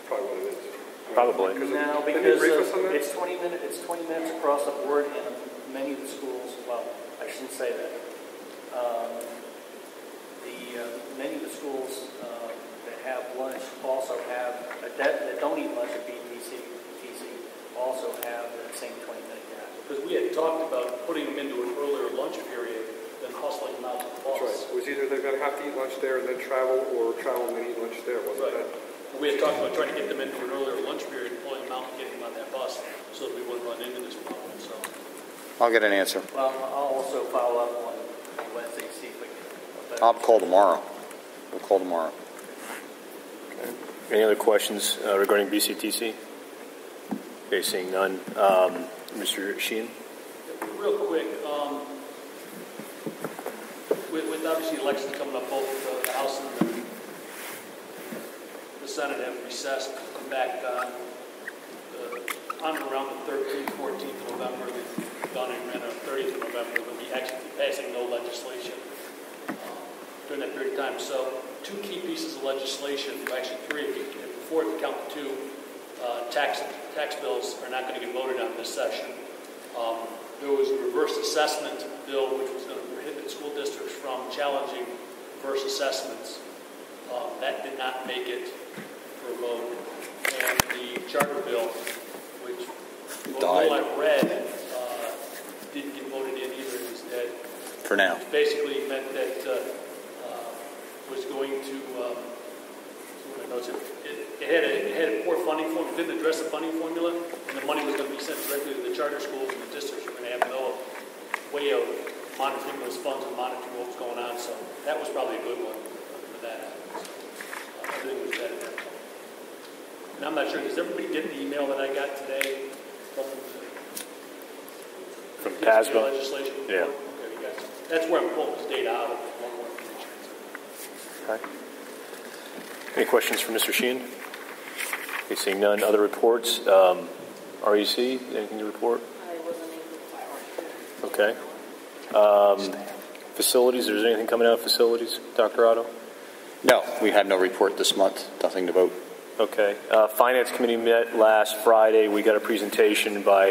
Probably what it is. Probably. No, because it's 20 minutes. It's 20 minutes across the board, and many of the schools. Well, I shouldn't say that. Many of the schools that have lunch also have that don't eat lunch at BTC also have that same 20-minute gap. Because we had talked about putting them into an earlier lunch period than hustling them out to the bus. That's right. It was either they're going to have to eat lunch there and then travel, or travel and then eat lunch there, wasn't right. that? We had talked about trying to get them into an earlier lunch period, pulling them out and getting them on that bus so that we wouldn't run into this problem. So I'll get an answer. Well, I'll also follow up on Wednesday, see if we can. I'll call tomorrow. We'll call tomorrow. Okay. Any other questions regarding BCTC? Okay, seeing none. Mr. Sheehan? Real quick, with obviously elections coming up, both the House and the Senate have recessed come back on around the 13th, 14th of November. They've done it on the 30th of November. They'll be actually passing no legislation during that period of time. So 2 key pieces of legislation, actually 3, before if you count the 2, tax bills are not going to get voted on this session. There was a reverse assessment bill which was going to prohibit school districts from challenging reverse assessments. That did not make it for a vote. And the charter bill, which although I read, didn't get voted in either. Instead, for now, it basically meant that was going to. It had a poor funding formula. It didn't address the funding formula, and the money was going to be sent directly to the charter schools, and the districts were going to have no way of monitoring those funds and monitoring what was going on. So that was probably a good one for that. Everything was better at that point. And I'm not sure, does everybody get the email that I got today from PASBA? Legislation? Yeah. Okay, you guys. That's where I'm pulling this data out of. One more information. Okay. Any questions for Mr. Sheehan? Okay, seeing none. Other reports? REC, anything to report? I wasn't able to file. Okay. Facilities, is there anything coming out of facilities, Dr. Otto? no, we have no report this month. Nothing to vote. Okay. Finance Committee met last Friday. We got a presentation by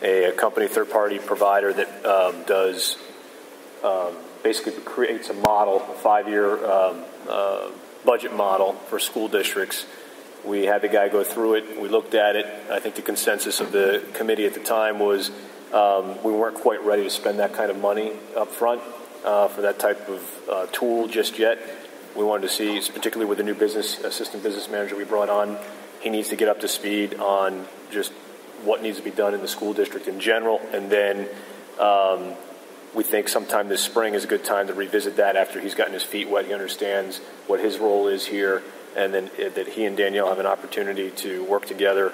a company, third-party provider that does basically creates a model, a 5-year budget model for school districts. We had the guy go through it. We looked at it. I think the consensus of the committee at the time was we weren't quite ready to spend that kind of money up front for that type of tool just yet. We wanted to see, particularly with the new assistant business manager we brought on, he needs to get up to speed on just what needs to be done in the school district in general. And then we think sometime this spring is a good time to revisit that after he's gotten his feet wet. He understands what his role is here, and then that he and Danielle have an opportunity to work together.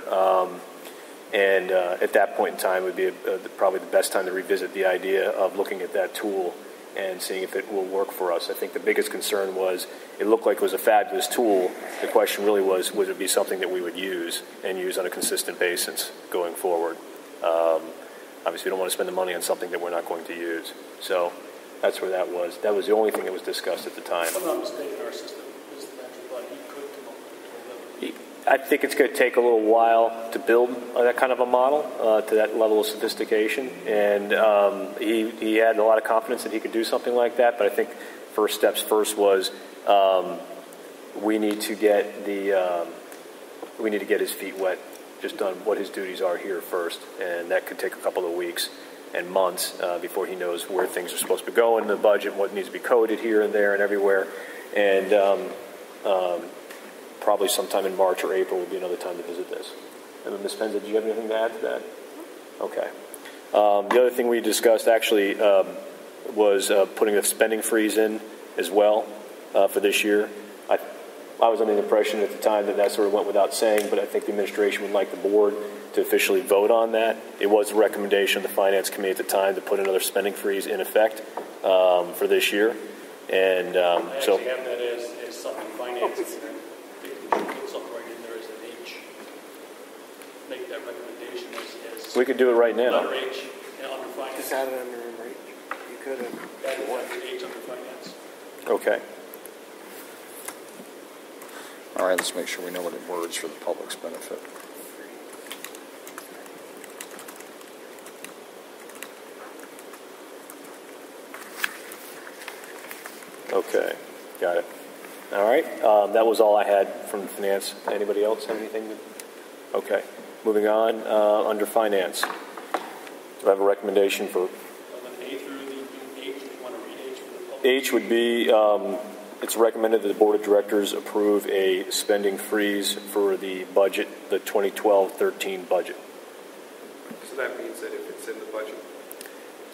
And at that point in time would be probably the best time to revisit the idea of looking at that tool and seeing if it will work for us. I think the biggest concern was it looked like it was a fabulous tool. The question really was, would it be something that we would use and use on a consistent basis going forward? Obviously, we don't want to spend the money on something that we're not going to use. So that's where that was. That was the only thing that was discussed at the time. If I'm not mistaken, our system is the manager, but he could come up with a tool. I think it's going to take a little while to build that kind of a model to that level of sophistication. And he had a lot of confidence that he could do something like that. But I think first steps first was we need to get his feet wet, just on what his duties are here first. And that could take a couple of weeks and months before he knows where things are supposed to go in the budget, what needs to be coded here and there and everywhere. And probably sometime in March or April will be another time to visit this. And Ms. Penza, do you have anything to add to that? Okay. The other thing we discussed actually was putting a spending freeze in as well for this year. I was under the impression at the time that sort of went without saying, but I think the administration would like the board to officially vote on that. It was the recommendation of the Finance Committee at the time to put another spending freeze in effect for this year. And I actually have that as something finance. I think we should put something right in there as an H. Make that recommendation as we could do it right now. Letter H under finance. Just add it under H. You could have. Add one H under finance. Okay. All right, let's make sure we know what it words for the public's benefit. Okay, got it. All right, that was all I had from finance. Anybody else have anything? Okay, moving on. Under finance, do I have a recommendation for? A through the H, if you want to read H for the public. H would be, it's recommended that the Board of Directors approve a spending freeze for the budget, the 2012-13 budget. So that means that if it's in the budget,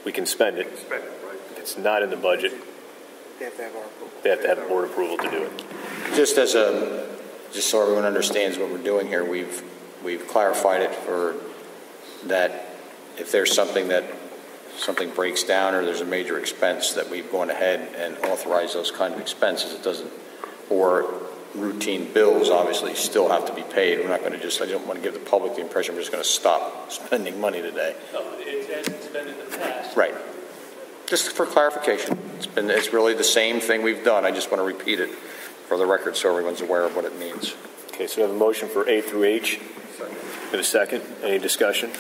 We can spend it. we can spend it, right? If it's not in the budget, They have to have our approval. they have to have board approval to do it. Just so everyone understands what we're doing here, we've clarified it for that if there's something breaks down or there's a major expense that we've gone ahead and authorized those kind of expenses. It doesn't, or routine bills obviously still have to be paid. We're not going to I don't want to give the public the impression we're just going to stop spending money today. No, it hasn't been in the past. Right. Just for clarification, it's really the same thing we've done. I just want to repeat it for the record so everyone's aware of what it means. Okay, so we have a motion for A through H. In a second. Any discussion?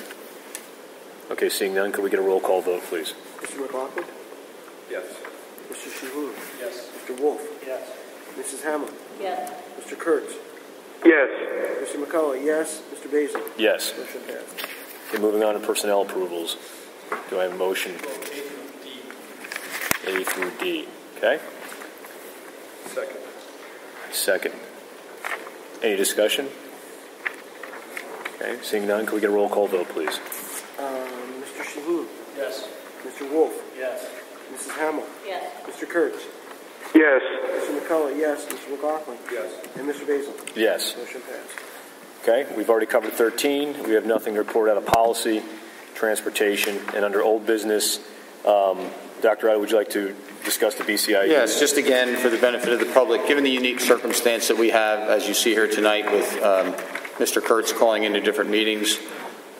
Okay, seeing none, could we get a roll call vote, please? Mr. McLaughlin? Yes. Mr. Shaheen? Yes. Mr. Wolf? Yes. Mrs. Hamill? Yes. Mr. Kurtz? Yes. Mr. McCullough, yes. Mr. Basil? Yes. Motion passed. Okay, moving on to personnel approvals. Do I have a motion? A through D. Okay? Second. Second. Any discussion? Okay, seeing none, can we get a roll call vote, please? Mr. Shaheen? Yes. Mr. Wolf? Yes. Mrs. Hamill? Yes. Mr. Kurtz? Yes. Mr. McCullough, yes. Mr. McLaughlin? Yes. And Mr. Basil? Yes. Motion passed. Okay, we've already covered 13. We have nothing to report out of policy, transportation, and under old business. Dr. Ida, would you like to discuss the BCIU? Yes, just again for the benefit of the public, given the unique circumstance that we have, as you see here tonight with Mr. Kurtz calling into different meetings,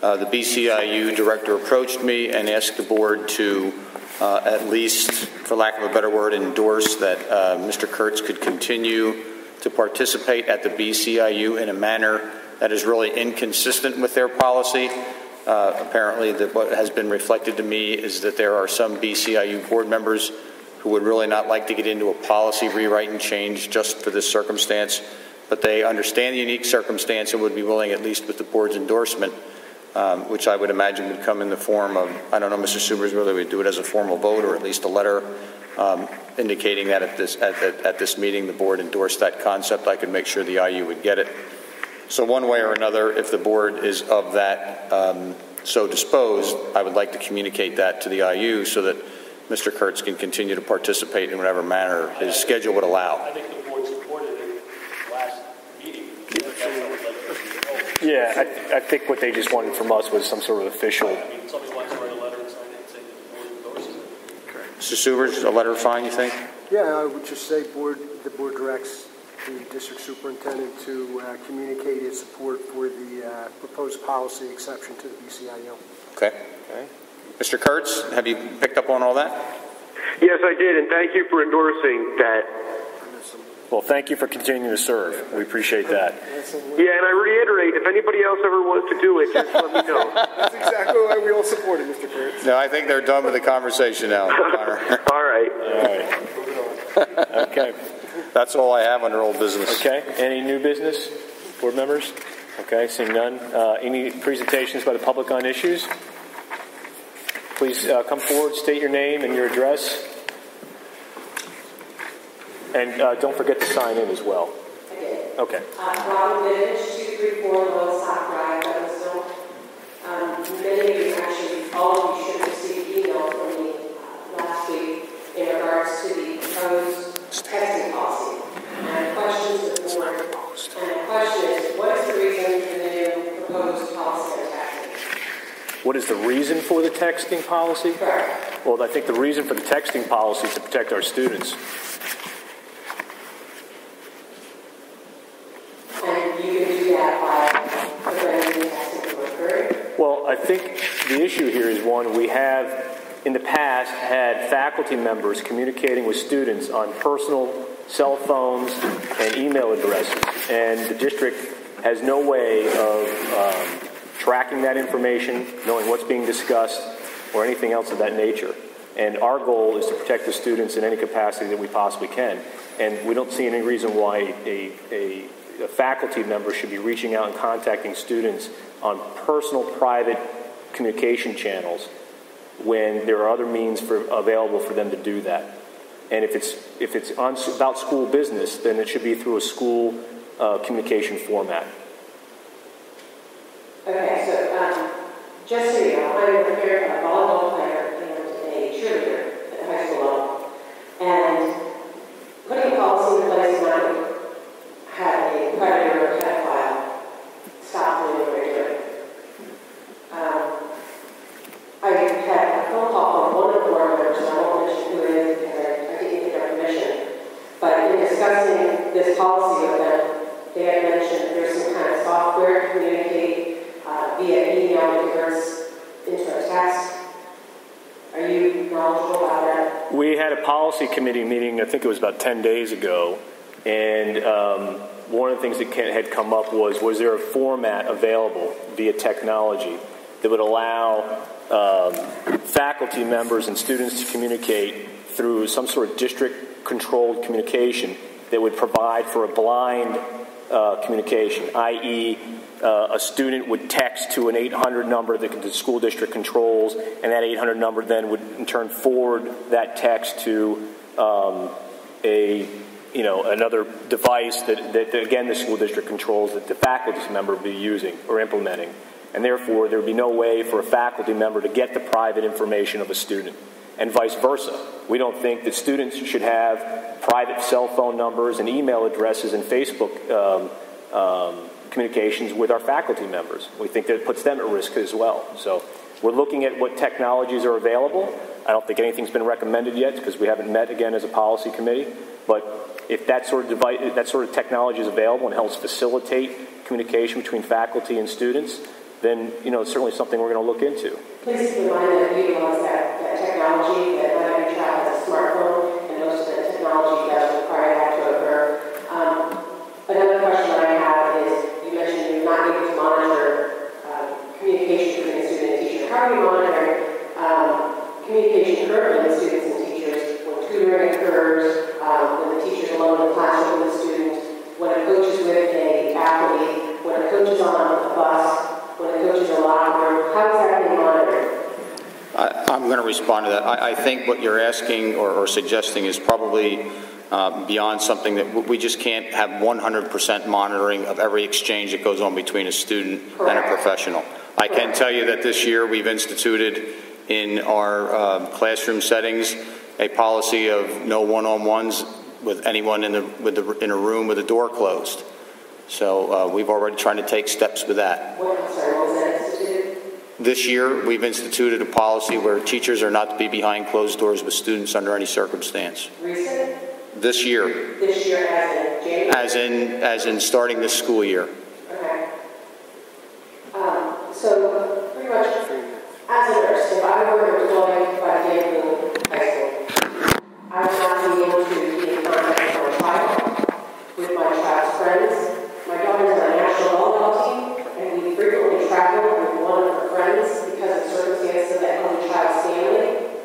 the BCIU director approached me and asked the board to at least, for lack of a better word, endorse that Mr. Kurtz could continue to participate at the BCIU in a manner that is really inconsistent with their policy. Apparently, what has been reflected to me is that there are some BCIU board members who would really not like to get into a policy rewrite and change just for this circumstance, but they understand the unique circumstance and would be willing, at least with the board's endorsement, which I would imagine would come in the form of, I don't know, Mr. Subers, whether we do it as a formal vote or at least a letter indicating that at this meeting the board endorsed that concept. I could make sure the IU would get it. So one way or another, if the board is of that so disposed, I would like to communicate that to the IU so that Mr. Kurtz can continue to participate in whatever manner his schedule would allow. I think the board supported it last meeting. Yeah, I think what they just wanted from us was some sort of official. I mean, somebody wants to write a letter and sign it saying that the board endorses it. Mr. Subers, a letter fine, you think? Yeah, I would just say the board directs the district superintendent to communicate his support for the proposed policy exception to the BCIU. Okay. Mr. Kurtz, have you picked up on all that? Yes, I did, and thank you for endorsing that. Well, thank you for continuing to serve. We appreciate that. Yeah, and I reiterate, if anybody else ever wants to do it, just let me know. That's exactly why we all support it, Mr. Kurtz. No, I think they're done with the conversation now, Connor. All right. Okay. That's all I have under old business. Okay. Any new business, board members? Okay, seeing none. Any presentations by the public on issues? Please come forward, state your name and your address. And don't forget to sign in as well. I did. Okay. Robin Village, 234 Lowestoft Drive, Douglasville. Many of you, actually, all of you should have received an email from me last week in regards to the proposed texting policy. And questions of the board. And the question is, what is the reason for the new proposed policy on texting? What is the reason for the texting policy? Correct. Well, I think the reason for the texting policy is to protect our students. And you can do that by preventing texting from occurring? Well, I think the issue here is one, we have in the past had faculty members communicating with students on personal cell phones and email addresses, and the district has no way of tracking that information, knowing what's being discussed, or anything else of that nature. And our goal is to protect the students in any capacity that we possibly can. And we don't see any reason why a faculty member should be reaching out and contacting students on personal, private communication channels when there are other means available for them to do that. And if it's about school business, then it should be through a school communication format. Okay, so just so you know, I'm a volleyball player and a cheerleader at the high school level. And putting a policy in place when I had a predator or pedophile stop doing what they're doing. I had a phone call from one of the board members, and I won't mention who it is because I didn't get their permission. But in discussing this policy with them, had a policy committee meeting, I think it was about 10 days ago, and one of the things that had come up was there a format available via technology that would allow faculty members and students to communicate through some sort of district-controlled communication that would provide for a blind communication, i.e., a student would text to an 800 number that the school district controls, and that 800 number then would in turn forward that text to another device that again the school district controls that the faculty member would be using or implementing, and therefore there would be no way for a faculty member to get the private information of a student, and vice versa. We don't think that students should have private cell phone numbers and email addresses and Facebook communications with our faculty members. We think that it puts them at risk as well. So we're looking at what technologies are available. I don't think anything's been recommended yet because we haven't met again as a policy committee. But if that sort of technology is available and helps facilitate communication between faculty and students, then it's certainly something we're going to look into. Please keep in mind that we utilize that technology, that not every child has a smartphone, and most of the technology does require that to occur. Another question that I have is, you mentioned you're not able to monitor communication between the student and teacher. How are you monitoring communication currently with students and teachers when tutoring occurs, when the teacher's alone in the classroom with the student, when a coach is with a faculty, when a coach is on a bus, when a coach is in a locker room? How is that being monitored? I'm going to respond to that. I think what you're asking or suggesting is probably beyond something that we just can't have 100% monitoring of every exchange that goes on between a student and a professional. I can tell you that this year we've instituted in our classroom settings a policy of no one-on-ones with anyone in a room with a door closed. So we've already tried to take steps with that. What was that instituted? This year, we've instituted a policy where teachers are not to be behind closed doors with students under any circumstance. Recent? This year. This year as in January? As in starting this school year. Okay. So, pretty much, as a nurse, if I were employed by Danville High School, I would not be able to be in contact with my child, with my child's friends. My daughter is on a national volleyball team, and we frequently travel with one of her friends because of circumstances of that other child's family.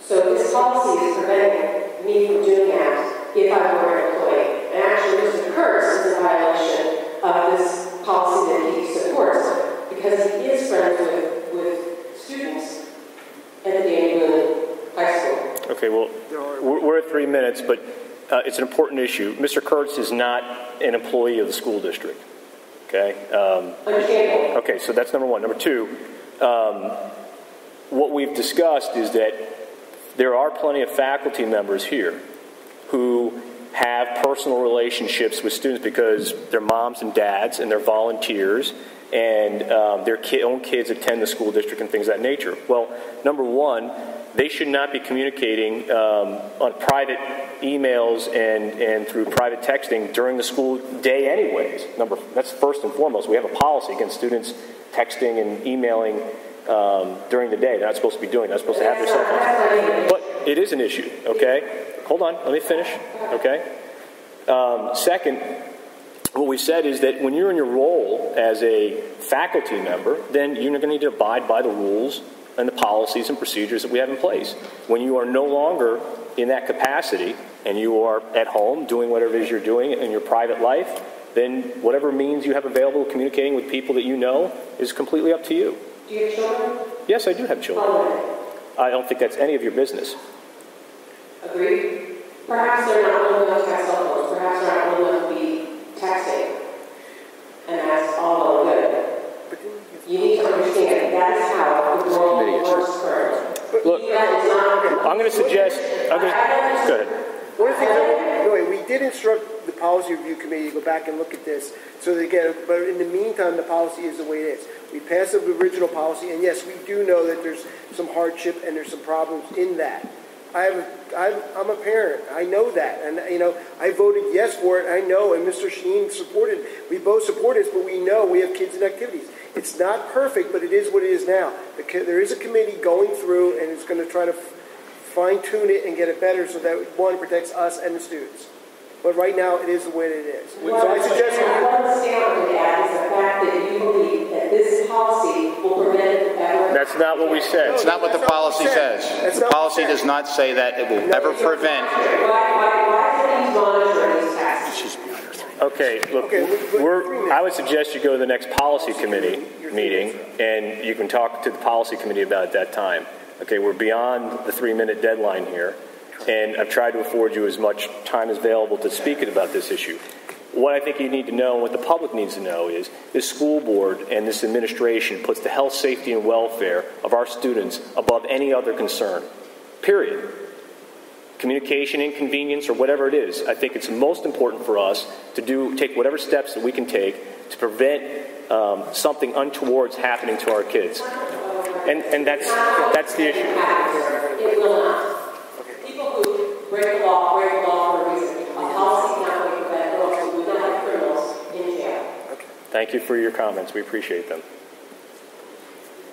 So this policy is preventing me from doing that if I were an employee. And actually, Mr. Kurtz is in violation of this policy that he supports because he is friends with students at the Danville High School. Okay, well, we're at 3 minutes, but it's an important issue. Mr. Kurtz is not an employee of the school district. Okay? Understandable. Okay, so that's number one. Number two, what we've discussed is that there are plenty of faculty members here who have personal relationships with students because they're moms and dads and they're volunteers and their own kids attend the school district and things of that nature. Well, number one, they should not be communicating on private emails and through private texting during the school day anyways. That's first and foremost. We have a policy against students texting and emailing during the day. They're not supposed to be doing that. They're supposed to have their cell phones. But it is an issue, okay? Hold on. Let me finish, okay? Second, what we said is that when you're in your role as a faculty member, then you're going to need to abide by the rules and the policies and procedures that we have in place. When you are no longer in that capacity and you are at home doing whatever it is you're doing in your private life, then whatever means you have available communicating with people that you know is completely up to you. Do you have children? Yes, I do have children. I don't think that's any of your business. Agreed. Perhaps they're not old enough to have cell phones. Perhaps they're not old enough to be texting. And that's all well good. You need to understand that is how the world works currently. Look, I'm going to suggest... Go ahead. One of the things, we did instruct the policy review committee to go back and look at this. So that again, but in the meantime, the policy is the way it is. We passed the original policy, and yes, we do know that there's some hardship and there's some problems in that. I'm a parent. I know that, and I voted yes for it. I know, and Mr. Sheen supported. We both support it, but we know we have kids in activities. It's not perfect, but it is what it is now. There is a committee going through, and it's going to try to fine-tune it and get it better so that, one, protects us and the students. But right now, it is the way it is. So I suggest... What I'm standing with that is the fact that you believe that this policy will prevent it from ever... That's not what we said. It's not what the policy says. The policy does not say that it will ever prevent. Why is it monitoring these tasks? Okay, look, I would suggest you go to the next policy committee meeting, and you can talk to the policy committee about it at that time. Okay, we're beyond the 3-minute deadline here, and I've tried to afford you as much time as available to speak about this issue. What I think you need to know, and what the public needs to know, is this school board and this administration puts the health, safety, and welfare of our students above any other concern. Period. Communication, inconvenience, or whatever it is. I think it's most important for us to take whatever steps that we can take to prevent something untoward happening to our kids. And that's the issue. It will not. People who break the law for a reason. A policy cannot be prevented, or else we will not have criminals in jail. Thank you for your comments. We appreciate them.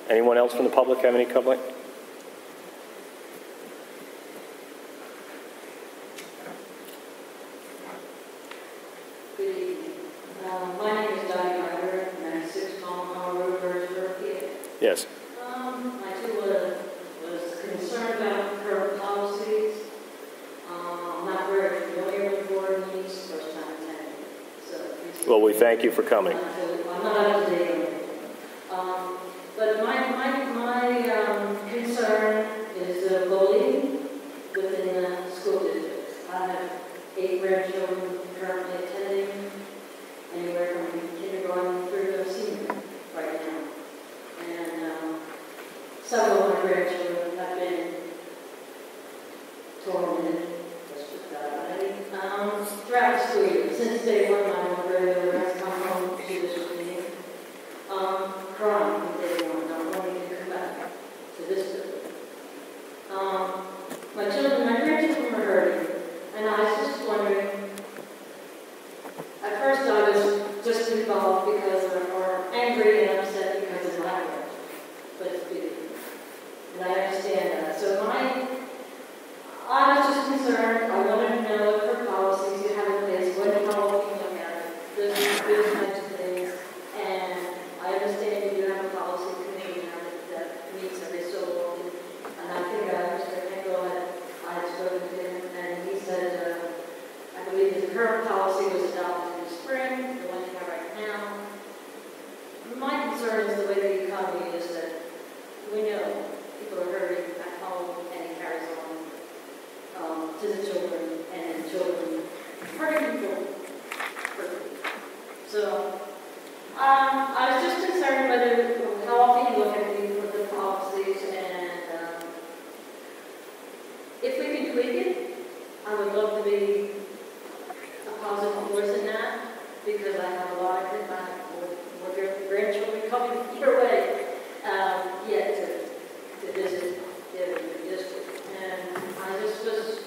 Anyone else from the public have any comment? Good evening. My name is Diane Ryder, and I'm 6 Colin Road, Birdsburg. Yes. I too was concerned about the current policies. I'm not very familiar with board meetings, first time attending. So, We thank you for coming. I'm not up to date on it. But my concern is bullying within the school district. I have 8 grandchildren currently attending, anywhere from kindergarten through to senior right now. And some of my grandchildren have been tormented, throughout the school year. Since day one, my own grandmother has come home to this meeting, crying from day one, not wanting to come back to this building. My grandchildren were hurting, and I was just wondering, at first I was just involved because or angry and upset because of my work, but it's big. And I understand that. So I was just concerned. I wanted to know what for policies you have in place, what how you look at it, those kinds of things. And I understand you do have a policy committee now that meets every so often. And I think Mr. Hinkle I had spoken to him, and he said, I believe his current policy was adopted in the spring, the one you have right now. My concern is the way the economy is that we know people are hurting at home, and it carries on to the children, and the children hurting people. So I was just concerned whether how often you look at the policies, and if we can tweak it, I would love to be a positive force in that, because I have a lot of feedback with your grandchildren coming your way yet to visit the district. And I just was,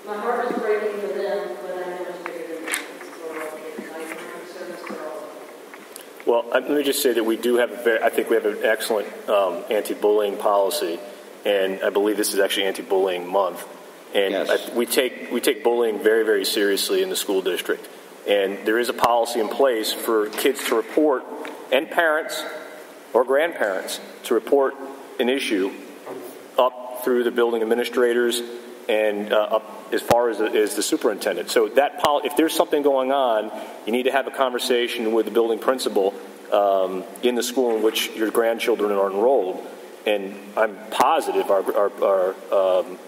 my heart was breaking for them, but I know it's bigger than that. It's for all kids. I'm concerned for all. Well, let me just say that we do have I think we have an excellent anti-bullying policy, and I believe this is actually anti-bullying month. And yes. We take bullying very, very seriously in the school district. And there is a policy in place for kids to report, and parents or grandparents to report an issue up through the building administrators and up as far as the superintendent. So that if there's something going on, you need to have a conversation with the building principal in the school in which your grandchildren are enrolled. And I'm positive our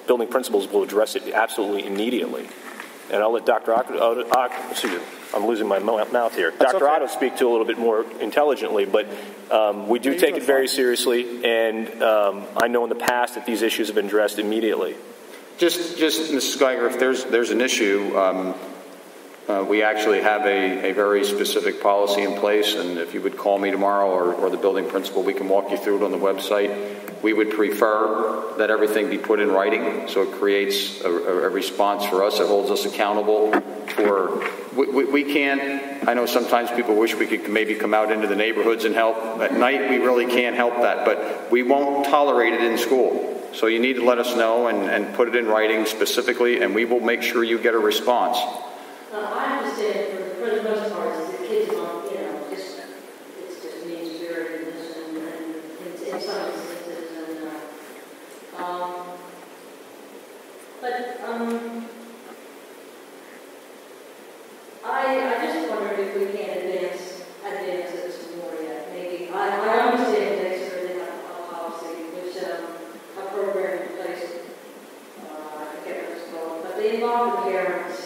building principals will address it absolutely immediately. And I'll let Dr. I'm losing my mouth here. That's Dr. Otto speak to a little bit more intelligently, but we do take it very seriously, and I know in the past that these issues have been addressed immediately. Just Mrs. Geiger, if there's an issue, we actually have a very specific policy in place, and if you would call me tomorrow or the building principal, we can walk you through it on the website. We would prefer that everything be put in writing, so it creates a response for us. It holds us accountable for. We can't. I know sometimes people wish we could maybe come out into the neighborhoods and help. At night, we really can't help that, but we won't tolerate it in school. So you need to let us know and put it in writing specifically, and we will make sure you get a response. I understand for the most part, is the kids don't, it's just mean spirited and in some instances, I just wondered if we can advance it some more yet. Maybe I understand next year they have a policy which a program in place. I forget what it's called, but they involve the parents.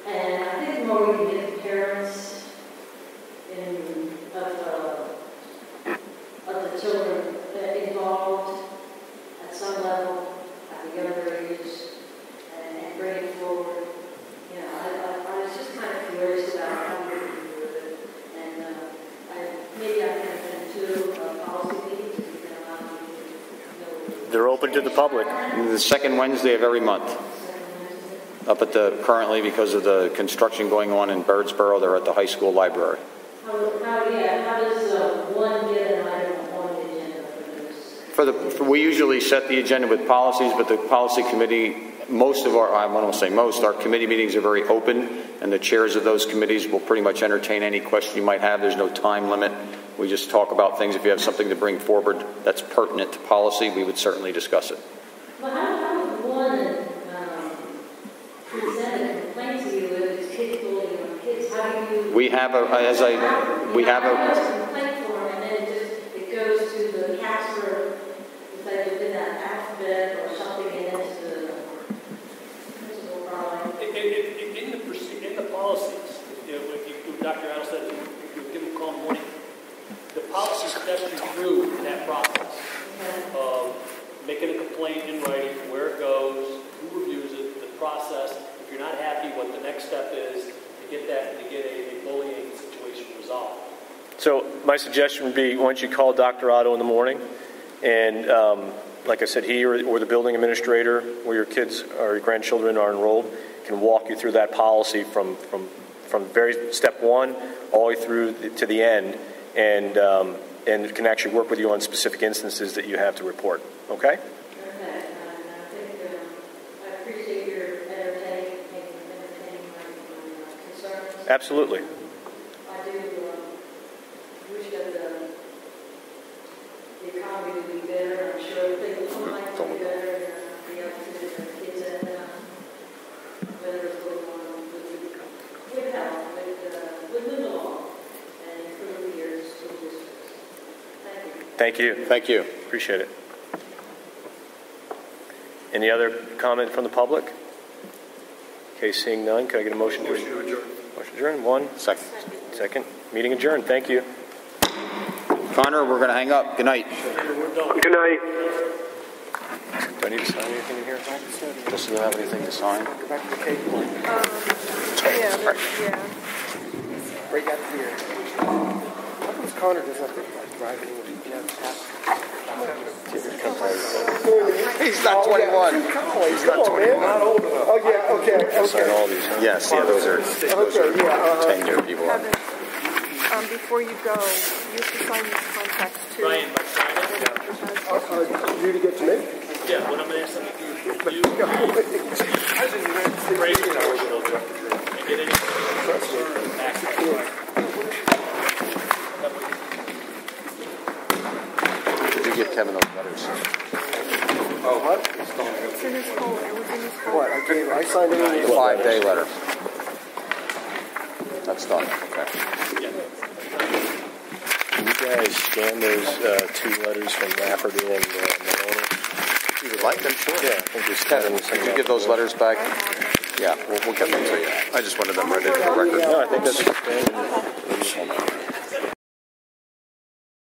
And I think the more we can get the parents of the children involved at some level, at the younger ages, and bring it forward. I was just kind of curious about how we can do it. And maybe I can attend two policy meetings if you can allow me to know. They're open to the public. The second Wednesday of every month. Up at currently, because of the construction going on in Birdsboro, they're at the high school library. How does one get an item on the agenda for this? We usually set the agenda with policies, but the policy committee, our committee meetings are very open, and the chairs of those committees will pretty much entertain any question you might have. There's no time limit. We just talk about things. If you have something to bring forward that's pertinent to policy, we would certainly discuss it. Well, how would one present a complaint to you if it's kids bullying on kids? How do you? We have a complaint form, and then it goes to the counselor. If they within that alphabet or something, and then it's the principal problem. In the policies, if Dr. Adams said if you give them a call in the morning, the policies step you through that process of making a complaint in writing, where it goes, who reviews it, the process. If you're not happy, what the next step is to get a bullying situation resolved. So my suggestion would be, why don't you call Dr. Otto in the morning, and like I said, he or the building administrator where your kids or your grandchildren are enrolled can walk you through that policy from very step one all the way through to the end, and can actually work with you on specific instances that you have to report. Okay? Absolutely. I do wish that the economy would be better. I'm sure things would like to be better and be able to the kids and whether it's going on with health, with move along and improve your school districts. Thank you. Thank you. Appreciate it. Any other comment from the public? Okay, seeing none, can I get a motion to adjourn? Motion adjourned. One. Second. Meeting adjourned. Thank you. Connor, we're going to hang up. Good night. Good night. Do I need to sign anything in here? Does you have anything to sign? Go back to the cake one. Yeah. Right out here. How come Connor doesn't have to drive anywhere? He's not 21. He's not 21. Not old enough. Oh, yeah, okay. Sign all these, huh? Yes, those are 10-year people. Before you go, you have to sign these contracts too. Brian, by signing it? You to get to me? Yeah, what I'm going to ask them to do is raise your original and get any access. Did you give Kevin those letters? Oh, what? It's in his folder. It was in his folder. What? I signed it in The 5-day letter. That's done. Okay. Can you guys scan those two letters from Rafferty and Maloney? If you would like them, sure. Yeah, I think just Kevin, could you give those letters back? Yeah, we'll get them to you. I just wanted them ready for the record. No, I think that's